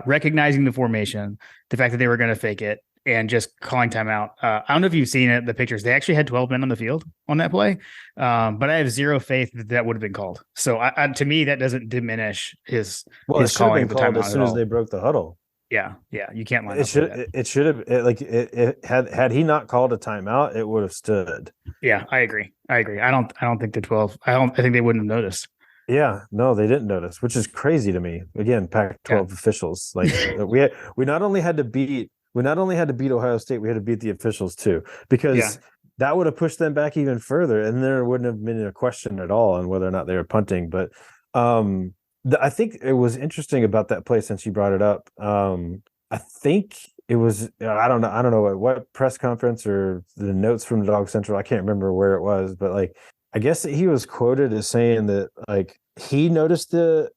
recognizing the formation, the fact that they were going to fake it, and just calling timeout. I don't know if you've seen it, the pictures. They actually had 12 men on the field on that play, but I have zero faith that would have been called. So to me, that doesn't diminish his
It should have
calling
been
of the
called
timeout
as soon
at
as
all.
they broke the huddle.
Yeah, you can't line
It
up with that.
should it should have it had he not called a timeout, it would have stood.
Yeah, I agree. I don't think the 12. I think they wouldn't have noticed.
Yeah, no, they didn't notice, which is crazy to me. Again, Pac-12 officials, like we not only had to beat Ohio State, we had to beat the officials too, because that would have pushed them back even further, and there wouldn't have been a question at all on whether or not they were punting. But I think it was interesting about that play, since you brought it up. I think it was I don't know what press conference or the notes from Dog Central. I can't remember where it was, but like, I guess that he was quoted as saying that like he noticed the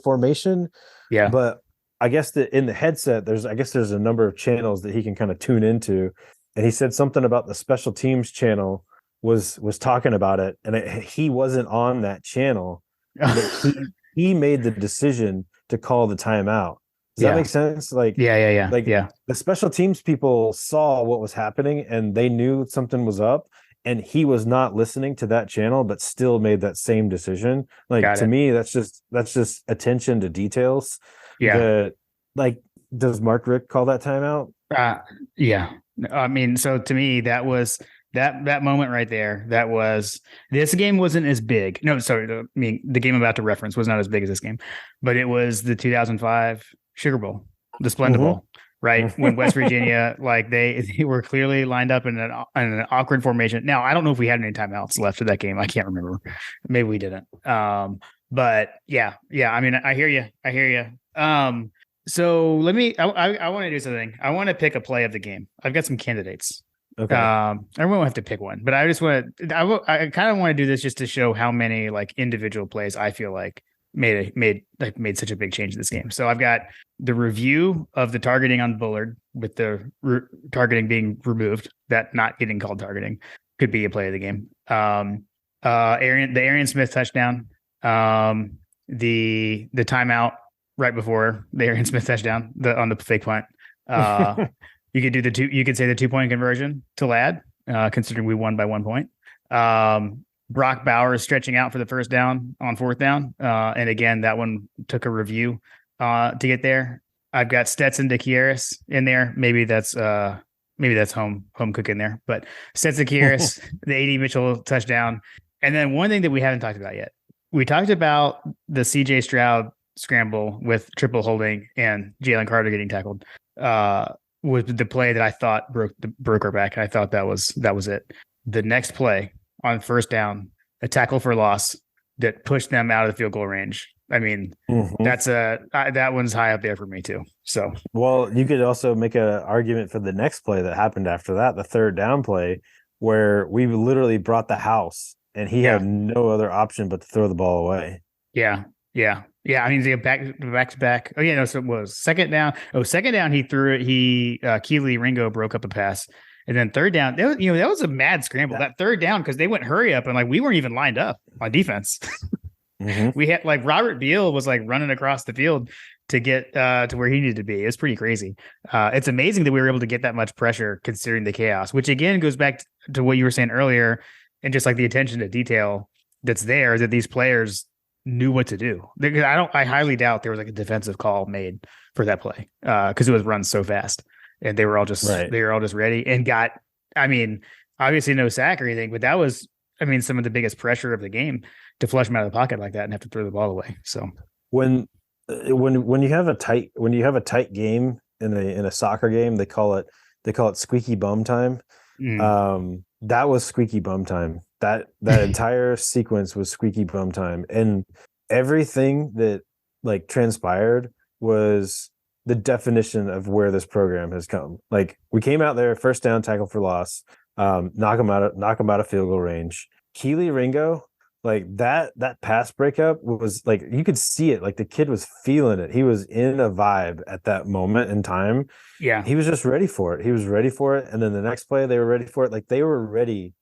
formation.
Yeah.
But I guess that in the headset, there's a number of channels that he can kind of tune into. And he said something about the special teams channel was talking about it, and he wasn't on that channel. But he made the decision to call the timeout. Does that make sense? Like, the special teams people saw what was happening and they knew something was up, and he was not listening to that channel, but still made that same decision. Like, to me, that's just attention to details.
Yeah.
Like, does Mark Richt call that timeout?
Yeah. I mean, so to me, that was that moment right there. That was, this game wasn't as big. No, sorry. I mean, the game I'm about to reference was not as big as this game, but it was the 2005 Sugar Bowl, the Splenda Bowl, right? When West Virginia, like they were clearly lined up in an awkward formation. Now, I don't know if we had any timeouts left of that game. I can't remember. Maybe we didn't. But yeah. I mean, I hear you. So let me, I want to do something. I want to pick a play of the game. I've got some candidates.
Okay.
I won't have to pick one, but I just want to, I kind of want to do this just to show how many like individual plays I feel like made such a big change in this game. So I've got the review of the targeting on Bullard, with the targeting being removed, that not getting called targeting could be a play of the game. The Arian Smith touchdown, the timeout right before the Arian Smith touchdown, on the fake punt. You could do you could say the 2-point conversion to Ladd, considering we won by 1 point. Brock Bowers stretching out for the first down on 4th down. And again, that one took a review to get there. I've got Stetson Dekiaris in there. Maybe that's home cooking there, but Stetson Dekiaris, the AD Mitchell touchdown. And then one thing that we haven't talked about yet, we talked about the CJ Stroud scramble with triple holding and Jalen Carter getting tackled. Was the play that I thought broke our back. I thought that was it. The next play on 1st down, a tackle for loss that pushed them out of the field goal range. I mean, that's that one's high up there for me too. So,
well, you could also make an argument for the next play that happened after that, the 3rd down play, where we literally brought the house, and he had no other option but to throw the ball away.
Yeah. I mean, the back to back. Oh yeah, no. So it was 2nd down. Second down, he threw it. Keely Ringo broke up a pass, and then 3rd down. That was a mad scramble. That 3rd down, because they went hurry up, and like we weren't even lined up on defense. We had like Robert Beal was like running across the field to get to where he needed to be. It's pretty crazy. It's amazing that we were able to get that much pressure considering the chaos, which again goes back to what you were saying earlier, and just like the attention to detail that's there, that these players knew what to do. I highly doubt there was like a defensive call made for that play, because it was run so fast, and they were all just ready and got, I mean, obviously no sack or anything, but that was, I mean, some of the biggest pressure of the game to flush them out of the pocket like that and have to throw the ball away. So
when you have a tight game in a soccer game, they call it squeaky bum time. That was squeaky bum time. That entire sequence was squeaky bum time, and everything that like transpired was the definition of where this program has come. Like, we came out there, 1st down, tackle for loss, knock him out of field goal range. Keely Ringo, like that pass breakup was like, you could see it. Like, the kid was feeling it. He was in a vibe at that moment in time.
Yeah,
he was just ready for it. And then the next play, they were ready for it. Like, they were ready.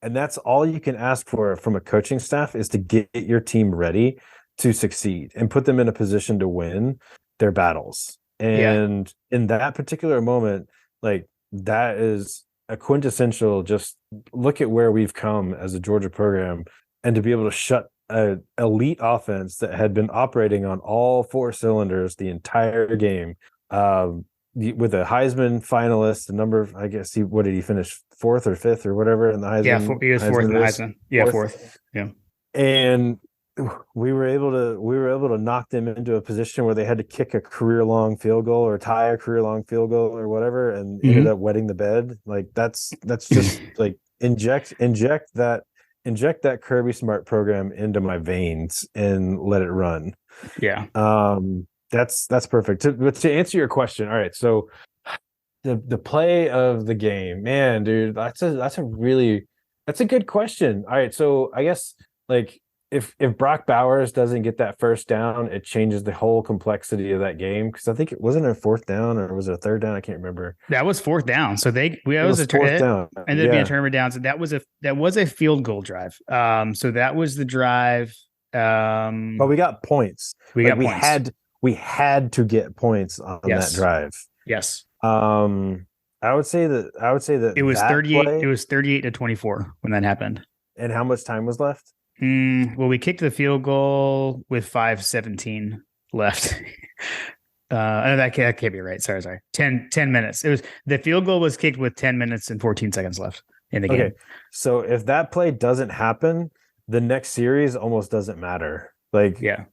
And that's all you can ask for from a coaching staff, is to get your team ready to succeed and put them in a position to win their battles. And in that particular moment, like that is a quintessential, just look at where we've come as a Georgia program, and to be able to shut an elite offense that had been operating on all four cylinders the entire game, with a Heisman finalist, the number of, I guess what did he finish, fourth or fifth or whatever in the Heisman?
Yeah, he was fourth in the Heisman. Yeah, fourth. Yeah.
And we were able to knock them into a position where they had to kick a career-long field goal or tie a career-long field goal or whatever, and ended up wetting the bed. Like that's just like inject that Kirby Smart program into my veins and let it run.
Yeah.
That's perfect. But to answer your question, all right, so the play of the game, man, dude, that's a good question. All right, so I guess like if Brock Bowers doesn't get that first down, it changes the whole complexity of that game, because I think it wasn't a fourth down, or was it a third down? I can't remember.
That was fourth down. So that was a fourth down. Ended up being a tournament down. So that was a field goal drive. So that was the drive.
But we got points. We had to get points on that drive.
Yes.
I would say that
it was 38. It was 38-24 when that happened.
And how much time was left?
Well, we kicked the field goal with 5:17 left. That can't be right. Sorry. 10 minutes. It was, the field goal was kicked with 10 minutes and 14 seconds left in the game. Okay.
So if that play doesn't happen, the next series almost doesn't matter. Like,
yeah.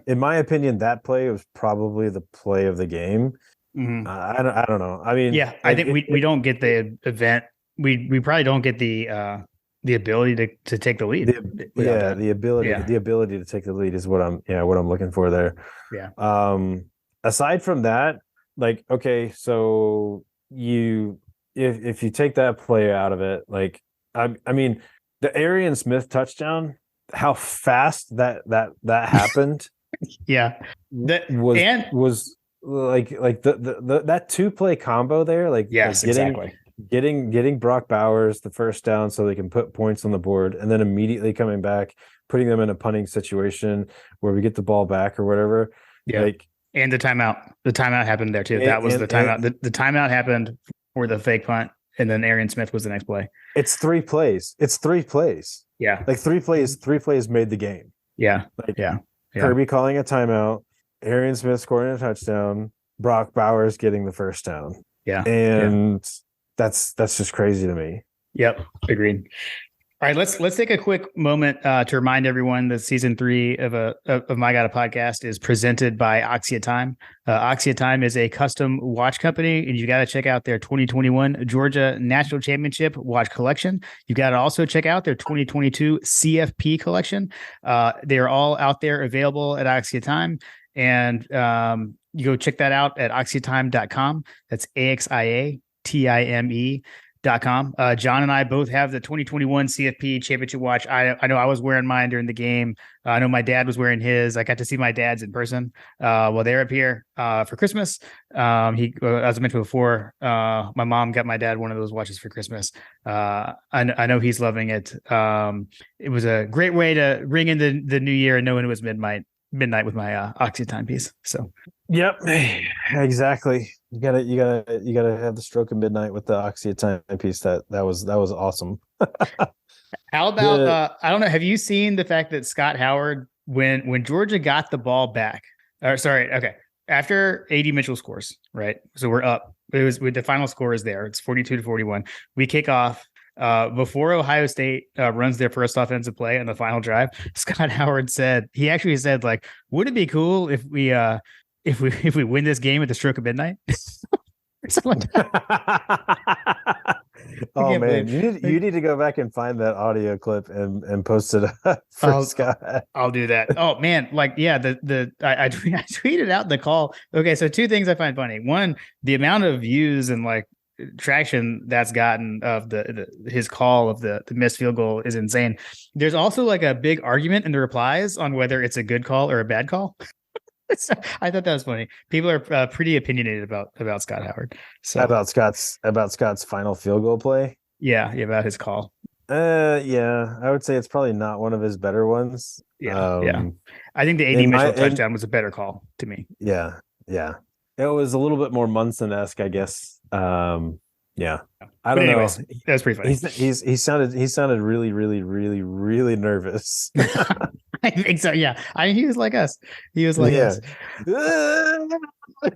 In my opinion, that play was probably the play of the game. I don't know. I mean,
I think we don't get the event. We probably don't get the ability to take the lead.
The ability to take the lead is what I'm looking for there.
Yeah.
Aside from that, like, okay, so if you take that play out of it, like, I mean, the Arian Smith touchdown, how fast that happened.
Yeah.
That was like the that 2-play combo there, like,
yes, exactly.
Getting Brock Bowers the first down so they can put points on the board, and then immediately coming back, putting them in a punting situation where we get the ball back or whatever.
Yeah. Like, and the timeout happened there too. That was the timeout. The timeout happened for the fake punt, and then Arian Smith was the next play.
It's 3 plays.
Yeah.
Like 3 plays made the game.
Yeah.
Like, Kirby calling a timeout, Arian Smith scoring a touchdown, Brock Bowers getting the first down.
Yeah.
And that's just crazy to me.
Yep. Agreed. All right, let's take a quick moment to remind everyone that season 3 of My God, a Podcast is presented by Oxia Time. Oxia Time is a custom watch company, and you got to check out their 2021 Georgia National Championship watch collection. You got to also check out their 2022 CFP collection. They are all out there available at Oxia Time, and you go check that out at oxiatime.com. That's AXIATIME.com. John and I both have the 2021 CFP championship watch. I know I was wearing mine during the game. I know my dad was wearing his. I got to see my dad's in person while they're up here for Christmas. As I mentioned before, my mom got my dad one of those watches for Christmas. I know he's loving it. It was a great way to ring in the new year and knowing it was midnight with my Oxia timepiece. So
yep, exactly. You gotta have the stroke of midnight with the Oxia timepiece. That was awesome.
How about I don't know, have you seen the fact that Scott Howard, when Georgia got the ball back, after AD Mitchell scores, right? So we're up. It was with the final score is there. It's 42-41. We kick off. Before Ohio State runs their first offensive play on the final drive, Scott Howard said, like, would it be cool if we win this game at the stroke of midnight?
Oh man, you need to go back and find that audio clip and post it for Scott.
I'll do that. Oh man, like, yeah, I tweeted out the call. Okay, so 2 things I find funny. One, the amount of views and like traction that's gotten of his call of the missed field goal is insane. There's also like a big argument in the replies on whether it's a good call or a bad call. So I thought that was funny. People are pretty opinionated about Scott Howard. So
about Scott's final field goal play.
Yeah, about his call.
Yeah, I would say it's probably not one of his better ones.
Yeah. I think the AD Mitchell touchdown was a better call to me.
Yeah. It was a little bit more Munson-esque, I guess. Yeah. I
But
don't
anyways,
know.
that was pretty funny.
He sounded really, really, really, really nervous.
I think so. Yeah. He was like us. He was like
Yeah.
us.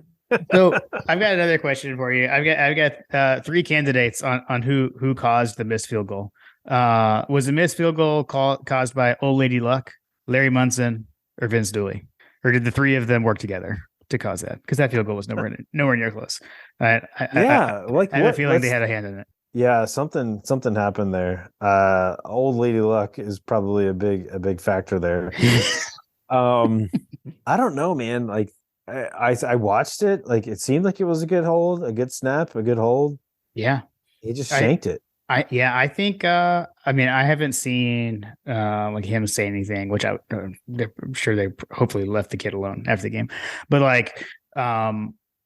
So I've got another question for you. I've got three candidates on who caused the missed field goal. Was the missed field goal caused by Old Lady Luck, Larry Munson, or Vince Dooley, or did the three of them work together to cause that? Because that field goal was nowhere near close. I
Like
have a
what?
feeling they had a hand in it.
Yeah, something happened there. Old Lady Luck is probably a big factor there. I don't know, man. Like I watched it. Like it seemed like it was a good hold, a good snap, a good hold.
Yeah.
He just shanked it.
I think I mean I haven't seen like him say anything, which I'm sure they hopefully left the kid alone after the game. But like I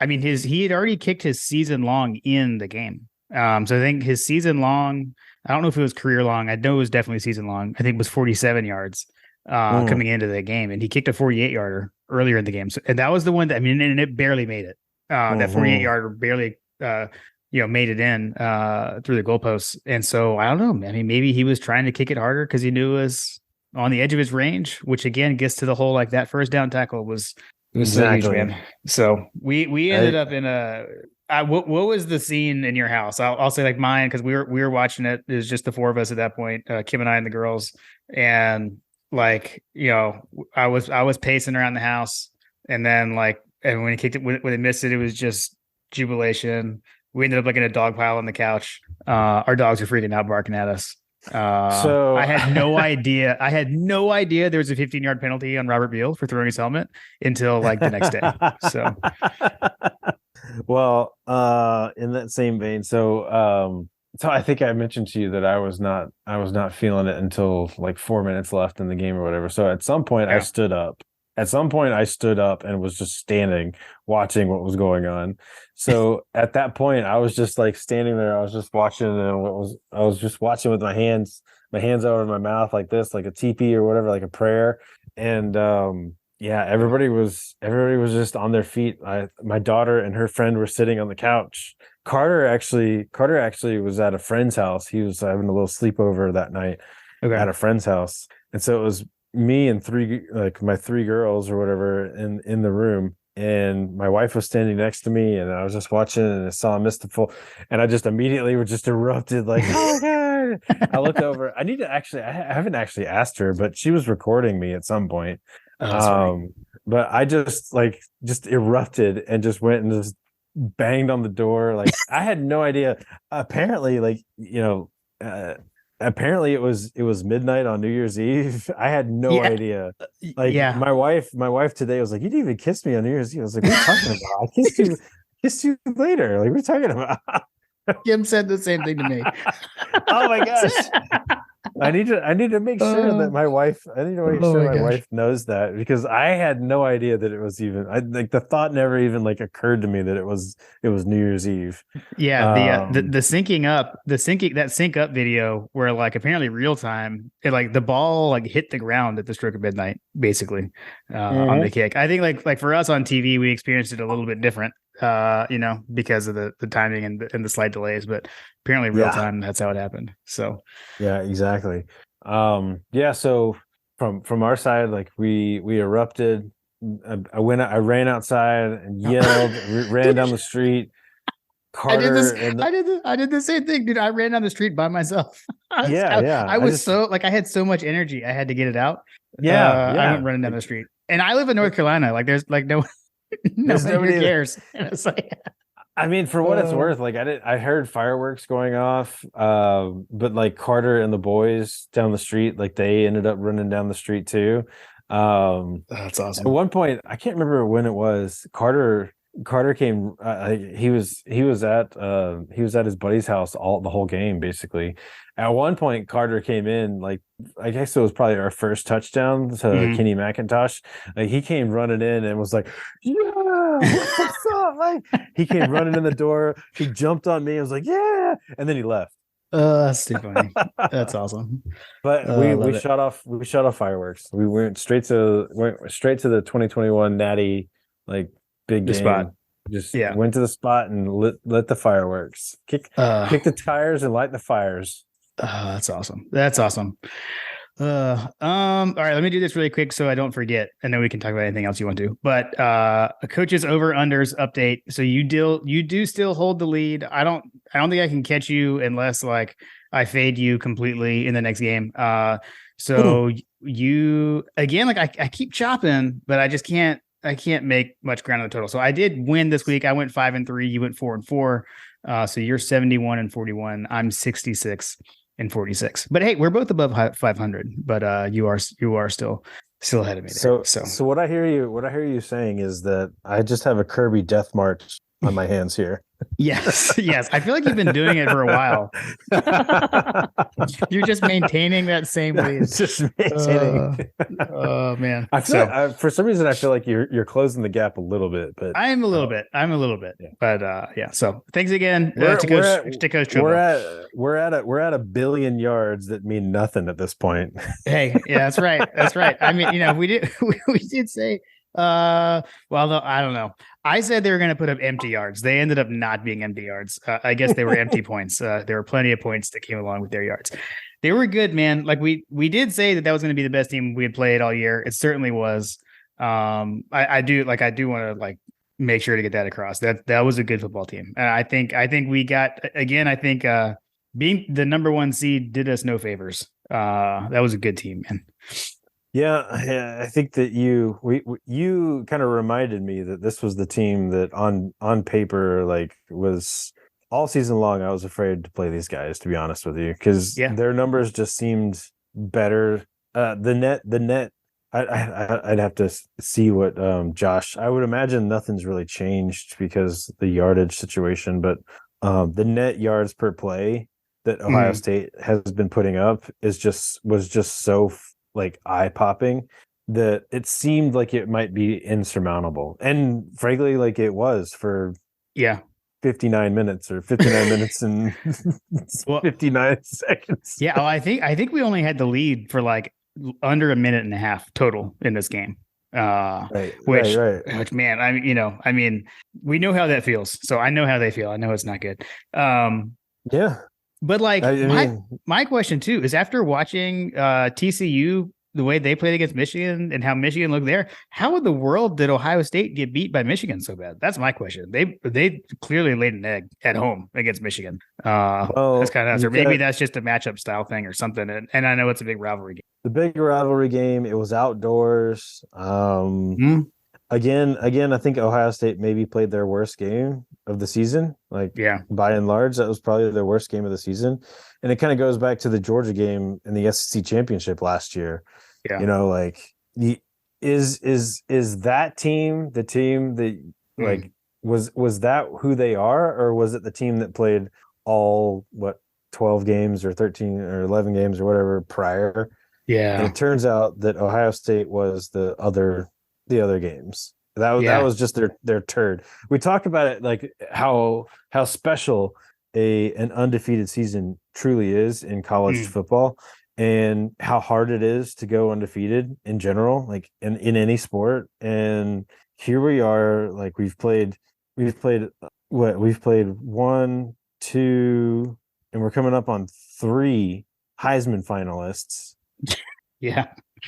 mean he had already kicked his season long in the game. So I think his season long, I don't know if it was career long. I know it was definitely season long. I think it was 47 yards coming into the game, and he kicked a 48-yarder earlier in the game. So, and that was the one that, I mean, and it barely made it. That 48-yarder barely, made it in through the goalposts. And so I don't know. I mean, maybe he was trying to kick it harder because he knew it was on the edge of his range, which again gets to the whole, like that first down tackle was
Exactly.
so huge, man. So we ended up in a. What was the scene in your house? I'll say like mine, because we were watching it. It was just the four of us at that point, Kim and I and the girls, and like I was pacing around the house, and then and when he kicked it, when they missed it, it was just jubilation. We ended up like in a dog pile on the couch. Our dogs were freaking out, barking at us. So I had no idea. I had no idea there was a 15-yard penalty on Robert Beal for throwing his helmet until like the next day. So.
Well, in that same vein, so I think I mentioned to you that I was not feeling it until like 4 minutes left in the game or whatever. So at some point I stood up. At some point I stood up and was just standing watching what was going on. So at that point I was just like standing there. I was just watching, and I was just watching with my hands over my mouth like this, like a teepee or whatever, like a prayer. And yeah, everybody was just on their feet. My daughter and her friend were sitting on the couch. Carter actually was at a friend's house. He was having a little sleepover that night at a friend's house. And so it was me and my three girls or whatever in the room. And my wife was standing next to me, and I was just watching, and I saw him miss the full, and I just immediately were just erupted like, oh my God. I looked over. I haven't actually asked her, but she was recording me at some point. But I just erupted and just went and just banged on the door. Like I had no idea. Apparently, apparently it was midnight on New Year's Eve. I had no idea. Like my wife today was like, you didn't even kiss me on New Year's Eve. I was like, what are you talking about? I kissed you later. Like, what are you talking about?
Kim said the same thing to me.
Oh my gosh. I need to make sure that my wife. I need to make sure my wife knows that, because I had no idea that it was even. The thought never even occurred to me that it was New Year's Eve.
Yeah, the syncing up video where apparently real time, it the ball hit the ground at the stroke of midnight, basically on the kick. I think like for us on TV, we experienced it a little bit different. Because of the timing and the slight delays, but apparently real time, that's how it happened. So
yeah, exactly. So from our side, we erupted. I ran outside and yelled, ran down the street. Carter,
I did the same thing, dude. I ran down the street by myself. I had so much energy, I had to get it out. I went running down the street, and I live in North Carolina. There's no. Nobody cares. And it's
I mean, for what it's worth, I heard fireworks going off, but Carter and the boys down the street, they ended up running down the street too.
That's awesome.
At one point, I can't remember when it was. Carter came. He was at his buddy's house the whole game basically. At one point, Carter came in, I guess it was probably our first touchdown to Kenny McIntosh. He came running in and was like, yeah, what's up? He came running in the door. He jumped on me. I was like, yeah. And then he left.
That's too funny. That's awesome.
But we shot off fireworks. We went straight to the 2021 Natty, big game
spot.
Just
Yeah.
went to the spot and lit the fireworks. Kick the tires and light the fires.
That's awesome. That's awesome. All right, let me do this really quick so I don't forget, and then we can talk about anything else you want to. But a coach's over unders update. So you do still hold the lead. I don't think I can catch you unless like I fade you completely in the next game. So you again, like I keep chopping, but I can't make much ground on the total. So I did win this week. I went 5-3. You went 4-4. So you're 71-41. I'm 66-46. But hey, we're both above 500. But you are still ahead of me there.
So what I hear you saying is that I just have a Kirby death march on my hands here.
Yes. I feel like you've been doing it for a while. You're just maintaining that same lead.
Just maintaining.
Oh man.
I feel like, for some reason I feel like you're closing the gap a little bit, but
I'm a little bit. Yeah. But yeah. So thanks again
we're
to
we're at 1 billion yards that mean nothing at this point.
Hey, yeah, that's right. I mean, we did say well, though, I don't know. I said they were going to put up empty yards. They ended up not being empty yards. I guess they were empty points. There were plenty of points that came along with their yards. They were good, man. Like we did say that was going to be the best team we had played all year. It certainly was. I do want to like make sure to get that across. That was a good football team. And I think we got, again, being the number 1 seed did us no favors. That was a good team, man.
Yeah, I think that you kind of reminded me that this was the team that on paper like was all season long. I was afraid to play these guys, to be honest with you, because their numbers just seemed better. The net. I'd have to see what Josh. I would imagine nothing's really changed because the yardage situation, but the net yards per play that Ohio State has been putting up was just so like eye-popping that it seemed like it might be insurmountable, and frankly like it was for 59 minutes and 59 seconds.
Well, I think we only had the lead for like under a minute and a half total in this game. Which man, I mean we know how that feels, so I know how they feel. I know it's not good. But like my question too is, after watching TCU, the way they played against Michigan and how Michigan looked there, how in the world did Ohio State get beat by Michigan so bad? That's my question. They clearly laid an egg at home against Michigan. That's kind of answer. Maybe that's just a matchup style thing or something. And I know it's a big rivalry game.
The big rivalry game. It was outdoors. Again, I think Ohio State maybe played their worst game of the season. By and large, that was probably their worst game of the season. And it kind of goes back to the Georgia game in the SEC championship last year. Yeah. Is that team the team that like was that who they are, or was it the team that played all 12 games or 13 or 11 games or whatever prior?
Yeah.
And it turns out that Ohio State was the other games. That was just their turd. We talked about it, like how special an undefeated season truly is in college football, and how hard it is to go undefeated in general, like in any sport. And here we are, like we've played 1, 2, and we're coming up on 3 Heisman finalists.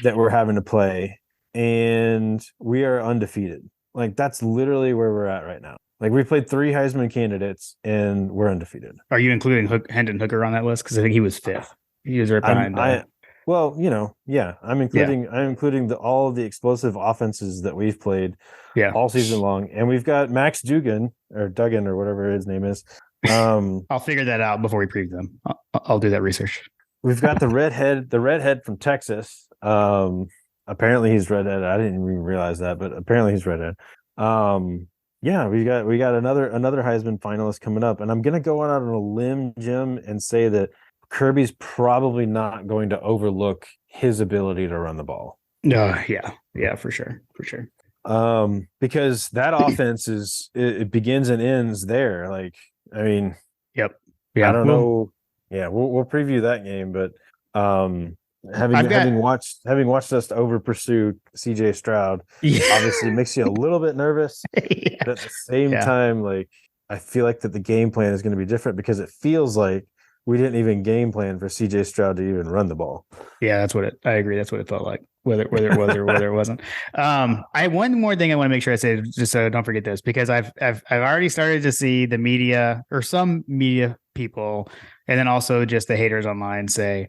That we're having to play. And we are undefeated. Like that's literally where we're at right now. Like we played 3 Heisman candidates and we're undefeated.
Are you including Hendon Hooker on that list? Because I think he was 5th. He was right behind.
I'm including all of the explosive offenses that we've played all season long, and we've got Max Duggan or whatever his name is.
I'll figure that out before we preview them. I'll do that research.
We've got the redhead from Texas. Apparently he's redhead. I didn't even realize that, but apparently he's redhead. We got another Heisman finalist coming up, and I'm gonna go on a limb, Jim, and say that Kirby's probably not going to overlook his ability to run the ball.
Yeah, for sure.
Because that offense it begins and ends there. Like, I mean,
I don't
know. Yeah, we'll preview that game, but having watched us over pursue CJ Stroud, obviously makes you a little bit nervous,
yeah.
but at the same time, like I feel like that the game plan is going to be different because it feels like we didn't even game plan for CJ Stroud to even run the ball.
Yeah, I agree. That's what it felt like, whether it was or whether it wasn't. I one more thing I want to make sure I say, just so I don't forget this, because I've already started to see the media or some media people, and then also just the haters online say,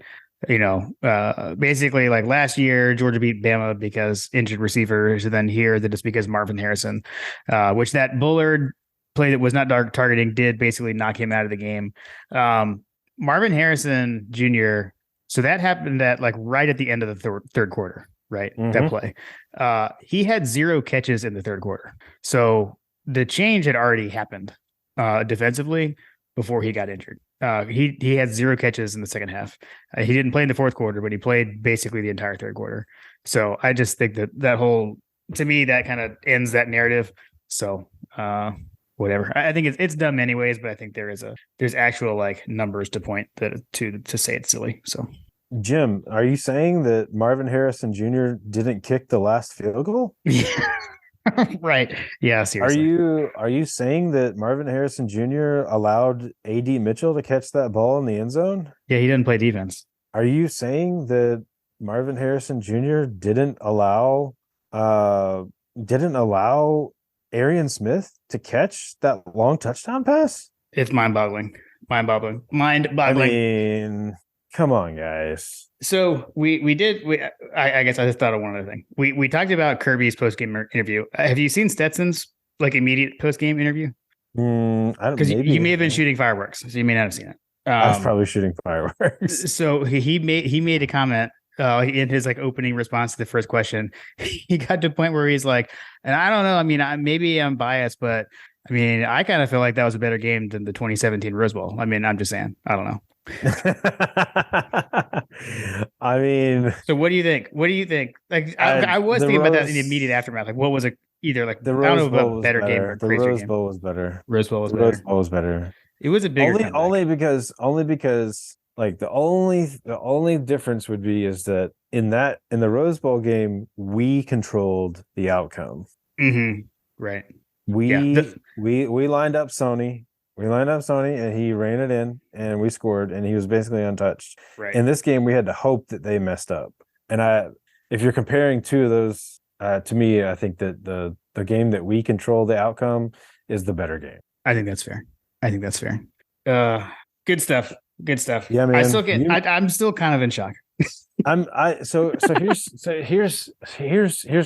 basically like last year Georgia beat Bama because injured receivers, and then here that it's because Marvin Harrison, which that Bullard play that was not dark targeting did basically knock him out of the game. Marvin Harrison Jr. So that happened at like right at the end of the third quarter, right? Mm-hmm. That play. He had 0 catches in the third quarter. So the change had already happened defensively before he got injured. He had 0 catches in the second half. He didn't play in the fourth quarter, but he played basically the entire third quarter. So I just think that whole, to me, that kind of ends that narrative. So whatever. I think it's dumb anyways, but I think there's actual like numbers to point that to say it's silly. So
Jim, are you saying that Marvin Harrison Jr. didn't kick the last field goal?
Right. Yeah, seriously.
Are you saying that Marvin Harrison Jr. allowed AD Mitchell to catch that ball in the end zone?
Yeah, he didn't play defense.
Are you saying that Marvin Harrison Jr. didn't allow Arian Smith to catch that long touchdown pass?
It's mind-boggling.
I mean, come on, guys.
So I guess I just thought of one other thing. We talked about Kirby's post-game interview. Have you seen Stetson's like immediate post-game interview? Because you may have been shooting fireworks, so you may not have seen it.
I was probably shooting fireworks.
So he made a comment in his like opening response to the first question. He got to a point where he's like, and I don't know. I mean, maybe I'm biased, but I mean, I kind of feel like that was a better game than the 2017 Rose Bowl. I mean, I'm just saying. I don't know.
I mean,
so what do you think? Like, I was thinking about that in the immediate aftermath. Like, what was it? Either like
the Rose Bowl was
better game or
the Rose Bowl was better.
Rose Bowl was better. It was a bigger
only because like the only difference would be is that in the Rose Bowl game we controlled the outcome.
Mm-hmm. Right.
We lined up Sony. We lined up Sony and he ran it in and we scored and he was basically untouched.
Right.
In this game, we had to hope that they messed up. And if you're comparing two of those, to me, I think that the game that we control the outcome is the better game.
I think that's fair. Good stuff.
Yeah, man.
I'm still kind of in shock.
Here's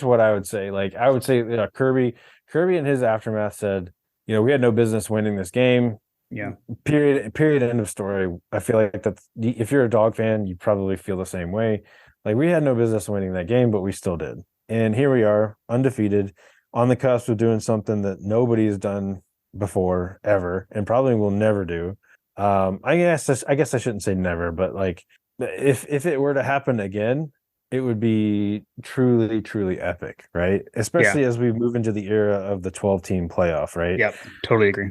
what I would say. Like I would say, Kirby in his aftermath said, we had no business winning this game.
Yeah.
Period. End of story. I feel like that if you're a Dog fan, you probably feel the same way. Like we had no business winning that game, but we still did. And here we are, undefeated, on the cusp of doing something that nobody's done before ever, and probably will never do. I guess I shouldn't say never, but like if it were to happen again, it would be truly, truly epic, right? Especially as we move into the era of the 12-team playoff, right?
Yep, totally agree.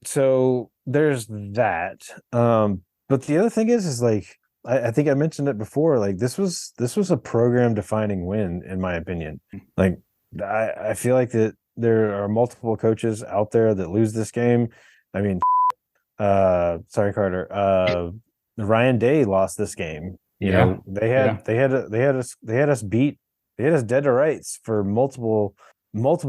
So there's that. But the other thing is like I think I mentioned it before. Like this was a program-defining win, in my opinion. Like I feel like that there are multiple coaches out there that lose this game. I mean, sorry, Carter. Ryan Day lost this game. They had us beat. They had us dead to rights for multiple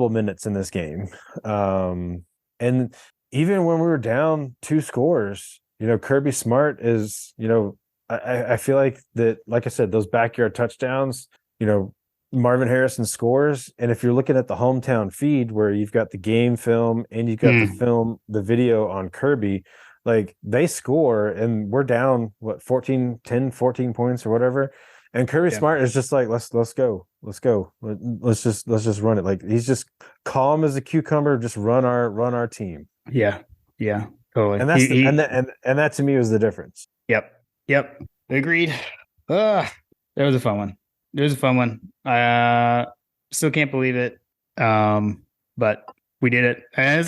minutes in this game. And even when we were down 2 scores, Kirby Smart is, I feel like that, like I said, those backyard touchdowns, Marvin Harrison scores. And if you're looking at the hometown feed where you've got the game film and you've got the video on Kirby, like they score and we're down 14 points or whatever, and Kirby Smart is just like let's go let's just run it. Like he's just calm as a cucumber, just run our team.
Yeah totally.
And that's and that to me was the difference.
Yep agreed. That was a fun one. I still can't believe it, but we did it. And as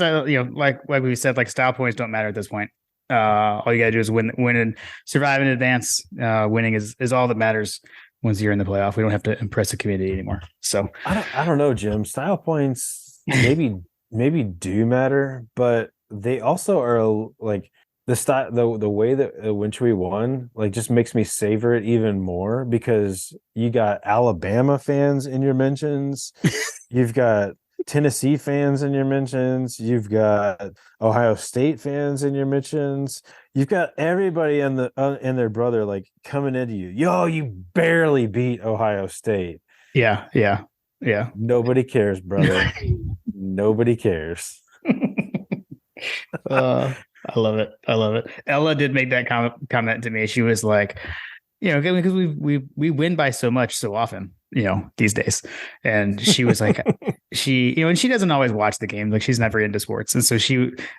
like we said, like style points don't matter at this point. All you gotta do is win and survive in advance. Winning is all that matters once you're in the playoff. We don't have to impress the community anymore. So
I don't know, Jim. Style points maybe do matter, but they also are like the style the way that Wintry won like just makes me savor it even more because you got Alabama fans in your mentions, you've got Tennessee fans in your mentions, you've got Ohio State fans in your mentions, you've got everybody and their brother like coming into you. Yo, you barely beat Ohio State.
yeah.
Nobody cares, brother. Nobody cares.
I love it. I love it. Ella did make that comment to me. She was like, because we win by so much so often, these days. And she was like, and she doesn't always watch the game. Like she's never into sports. And so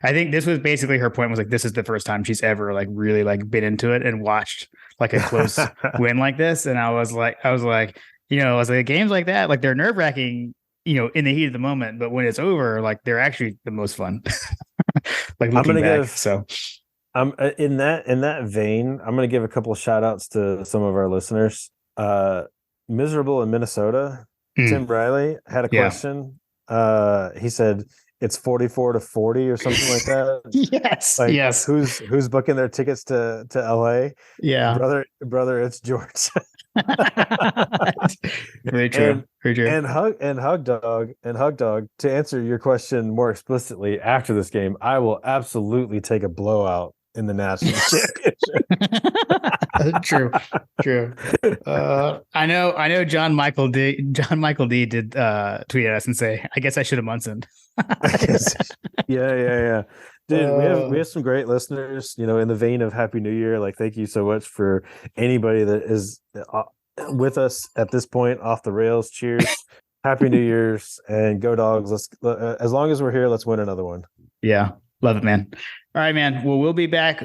I think this was basically her point was like, this is the first time she's ever like really like been into it and watched like a close win like this. And I was like, games like that, like they're nerve wracking, in the heat of the moment, but when it's over, like they're actually the most fun. Like looking back. So
in that vein, I'm gonna give a couple of shout outs to some of our listeners. Miserable in Minnesota, Tim Riley had a question. He said it's 44-40 or something like that.
Yes.
Like,
yes.
Who's booking their tickets to LA?
Yeah.
Brother, it's George.
Very true. Very true.
And Hug Dog, to answer your question more explicitly after this game, I will absolutely take a blowout in the national
True.
championship.
I know John Michael D did tweet at us and say, I guess I should have Munson.
Yeah. Dude, we have some great listeners, in the vein of Happy New Year. Like, thank you so much for anybody that is with us at this point off the rails. Cheers. Happy New Year's and go Dogs. Let's as long as we're here, let's win another one.
Yeah. Love it, man. All right, man. Well, we'll be back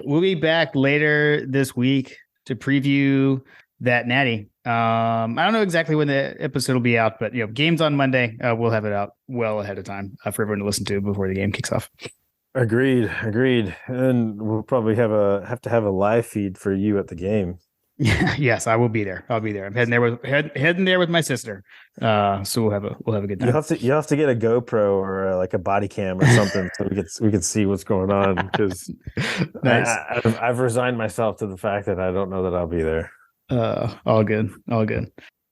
later this week to preview that Natty. I don't know exactly when the episode will be out, but games on Monday. We'll have it out well ahead of time for everyone to listen to before the game kicks off.
Agreed. And we'll probably have to have a live feed for you at the game.
Yes, I will be there. I'll be there. I'm heading there with my sister. So we'll have a good time.
You have to get a GoPro or like a body cam or something so we can see what's going on because
nice.
I've resigned myself to the fact that I don't know that I'll be there.
All good. All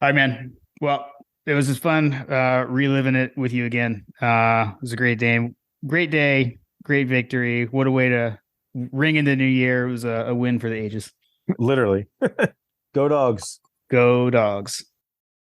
right, man. Well, it was just fun reliving it with you again. It was a great day. Great victory. What a way to ring in the new year. It was a win for the ages.
Literally. Go Dogs.
Go Dogs.